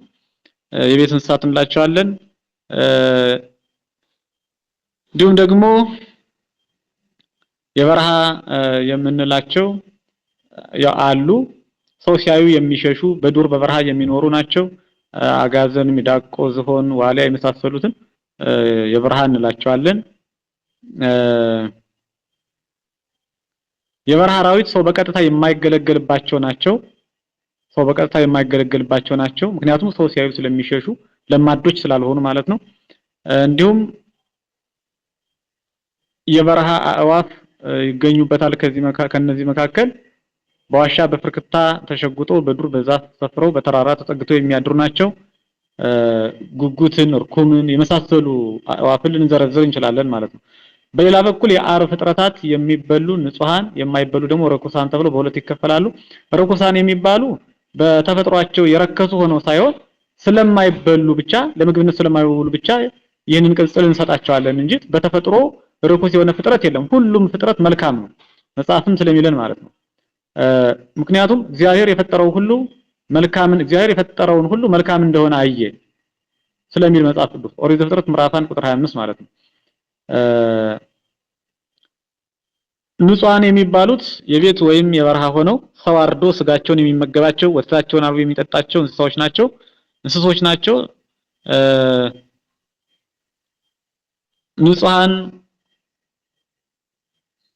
የቤት እንስሳት እንላቸዋለን። እንዲሁም ደግሞ የበረሃ የምንላቸው ያው አሉ። ሰው ሲያዩ የሚሸሹ በዱር በበረሃ የሚኖሩ ናቸው። አጋዘን፣ ሚዳቆ፣ ዝሆን፣ ዋሊያ የመሳሰሉትን የበረሃ እንላቸዋለን። የበረሃ አራዊት ሰው በቀጥታ የማይገለገልባቸው ናቸው። ምክንያቱም ሰው ሲያዩ ስለሚሸሹ ለማዶች ስላልሆኑ ማለት ነው። እንዲሁም የበረሃ አእዋፍ ይገኙበታል። ከነዚህ መካከል በዋሻ በፍርክታ ተሸጉጦ በዱር በዛፍ ሰፍረው በተራራ ተጠግተው የሚያድሩ ናቸው። ጉጉትን፣ እርኩምን የመሳሰሉ አእዋፍን ልንዘረዝር እንችላለን ማለት ነው። በሌላ በኩል የዓርብ ፍጥረታት የሚበሉ ንጹሃን፣ የማይበሉ ደግሞ ርኩሳን ተብለው በሁለት ይከፈላሉ። ርኩሳን የሚባሉ በተፈጥሯቸው የረከሱ ሆነው ሳይሆን ስለማይበሉ ብቻ ለምግብነት ስለማይውሉ ብቻ ይህንን ቅጽል እንሰጣቸዋለን እንጂ በተፈጥሮ ርኩስ የሆነ ፍጥረት የለም። ሁሉም ፍጥረት መልካም ነው፣ መጽሐፍም ስለሚለን ማለት ነው። ምክንያቱም እግዚአብሔር የፈጠረውን ሁሉ መልካም እንደሆነ አየ ስለሚል መጽሐፍ ቅዱስ ኦሪት ዘፍጥረት ምዕራፍ 1 ቁጥር 25 ማለት ነው። ንጹሃን የሚባሉት የቤት ወይም የበረሃ ሆነው ሰው አርዶ ስጋቸውን የሚመገባቸው ወተታቸውን አርዶ የሚጠጣቸው እንስሶች ናቸው። ንጹሃን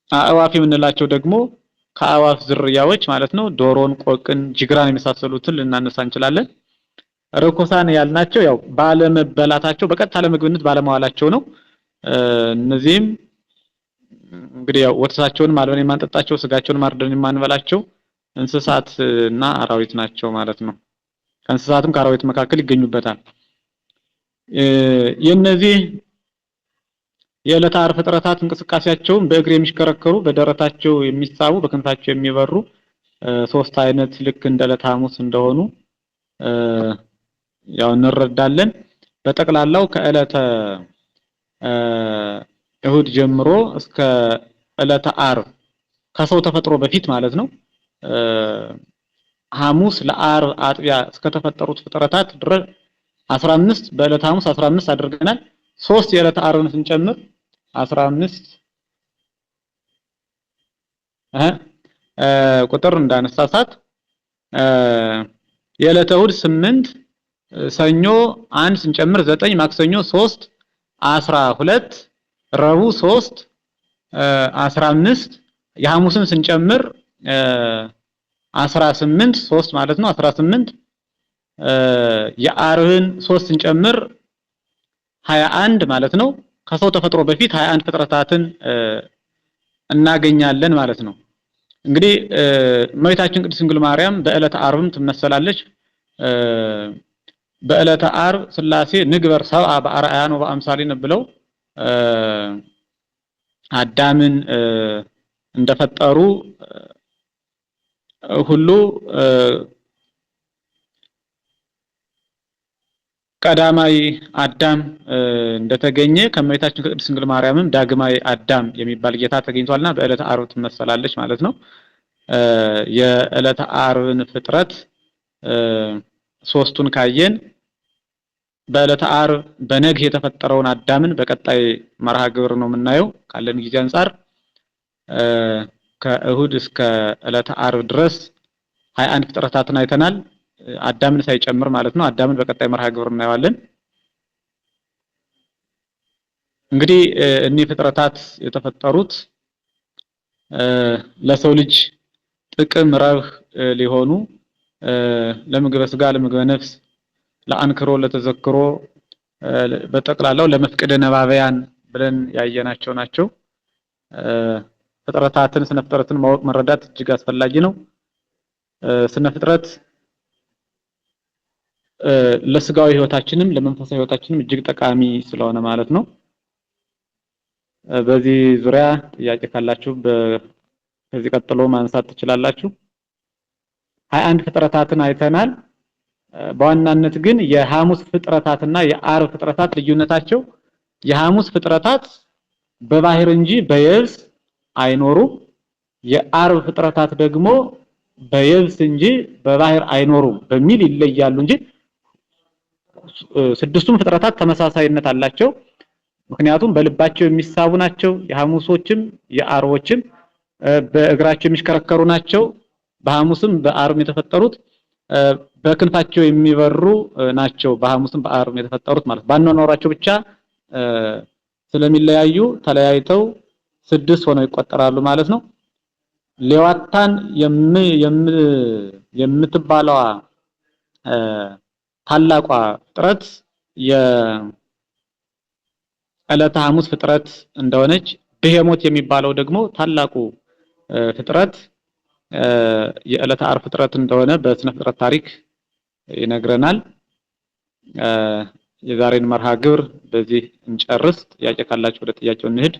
አእዋፍ የምንላቸው ደግሞ ከአእዋፍ ዝርያዎች ማለት ነው። ዶሮን፣ ቆቅን፣ ጅግራን የመሳሰሉትን ልናነሳ እንችላለን። ርኩሳን ያልናቸው ያው ባለመበላታቸው በቀጥታ ለምግብነት ባለመዋላቸው ነው። እነዚህም እንግዲህ ያው ወተታቸውን አልበን የማንጠጣቸው ስጋቸውን ማርደን የማንበላቸው እንስሳት እና አራዊት ናቸው ማለት ነው። ከእንስሳትም ከአራዊት መካከል ይገኙበታል። የነዚህ የዕለተ ዓርብ ፍጥረታት እንቅስቃሴያቸውን በእግር የሚሽከረከሩ፣ በደረታቸው የሚሳቡ፣ በክንፋቸው የሚበሩ ሶስት አይነት ልክ እንደ ዕለተ ሐሙስ እንደሆኑ ያው እንረዳለን። በጠቅላላው ከዕለተ እሁድ ጀምሮ እስከ ዕለተ ዓርብ ከሰው ተፈጥሮ በፊት ማለት ነው ሐሙስ ለዓርብ አጥቢያ እስከተፈጠሩት ፍጥረታት ድረስ 15 በዕለተ ሐሙስ 15 አድርገናል። 3 የዕለተ ዓርብን ስንጨምር 15 ቁጥር እንዳነሳሳት የዕለተ እሁድ 8 ሰኞ 1 ስንጨምር 9 ማክሰኞ 3 12 ረቡዕ 3 15 የሐሙስን ስንጨምር 18 3 ማለት ነው 18 የዓርብን 3 ስንጨምር 21 ማለት ነው። ከሰው ተፈጥሮ በፊት 21 ፍጥረታትን እናገኛለን ማለት ነው። እንግዲህ እመቤታችን ቅድስት ድንግል ማርያም በዕለተ ዓርብም ትመሰላለች። በዕለተ ዓርብ ሥላሴ ንግበር ሰብአ በአርአያነ ወበአምሳሊነ ብለው አዳምን እንደፈጠሩ ሁሉ ቀዳማይ አዳም እንደተገኘ ከመቤታችን ከቅድስት ድንግል ማርያምም ዳግማይ አዳም የሚባል ጌታ ተገኝቷልና በዕለተ ዓርብ ትመሰላለች ማለት ነው። የዕለተ ዓርብን ፍጥረት ሶስቱን ካየን በዕለተ ዓርብ በነግህ የተፈጠረውን አዳምን በቀጣይ መርሃ ግብር ነው የምናየው ካለን ጊዜ አንፃር ከእሁድ እስከ ዕለተ ዓርብ ድረስ 21 ፍጥረታትን አይተናል። አዳምን ሳይጨምር ማለት ነው። አዳምን በቀጣይ መርሃ ግብር እናየዋለን። እንግዲህ እኒህ ፍጥረታት የተፈጠሩት ለሰው ልጅ ጥቅም ረብህ ሊሆኑ ለምግበ ስጋ ለምግበ ነፍስ ለአንክሮ ለተዘክሮ በጠቅላላው ለመፍቅደ ነባቢያን ብለን ያየናቸው ናቸው። ፍጥረታትን ስነ ፍጥረትን ማወቅ መረዳት እጅግ አስፈላጊ ነው። ስነ ፍጥረት ለስጋዊ ህይወታችንም ለመንፈሳዊ ህይወታችንም እጅግ ጠቃሚ ስለሆነ ማለት ነው። በዚህ ዙሪያ ጥያቄ ካላችሁ ከዚህ ቀጥሎ ማንሳት ትችላላችሁ። 21 ፍጥረታትን አይተናል። በዋናነት ግን የሐሙስ ፍጥረታትና የዓርብ ፍጥረታት ልዩነታቸው የሐሙስ ፍጥረታት በባህር እንጂ በየብስ አይኖሩም። የዓርብ ፍጥረታት ደግሞ በየብስ እንጂ በባህር አይኖሩም በሚል ይለያሉ እንጂ ስድስቱም ፍጥረታት ተመሳሳይነት አላቸው። ምክንያቱም በልባቸው የሚሳቡ ናቸው። የሐሙሶችም የዓርቦችም በእግራቸው የሚሽከረከሩ ናቸው። በሐሙስም በዓርብም የተፈጠሩት በክንፋቸው የሚበሩ ናቸው። በሐሙስም በዓርብም የተፈጠሩት ማለት ባኗኗራቸው ብቻ ስለሚለያዩ ተለያይተው ስድስት ሆነው ይቆጠራሉ ማለት ነው። ሌዋታን የምትባለዋ ታላቋ ፍጥረት የዕለተ ሐሙስ ፍጥረት እንደሆነች ብሄሞት የሚባለው ደግሞ ታላቁ ፍጥረት የዕለተ ዓርብ ፍጥረት እንደሆነ በስነ ፍጥረት ታሪክ ይነግረናል። የዛሬን መርሃ ግብር በዚህ እንጨርስ። ጥያቄ ካላችሁ ወደ ጥያቄው እንሂድ።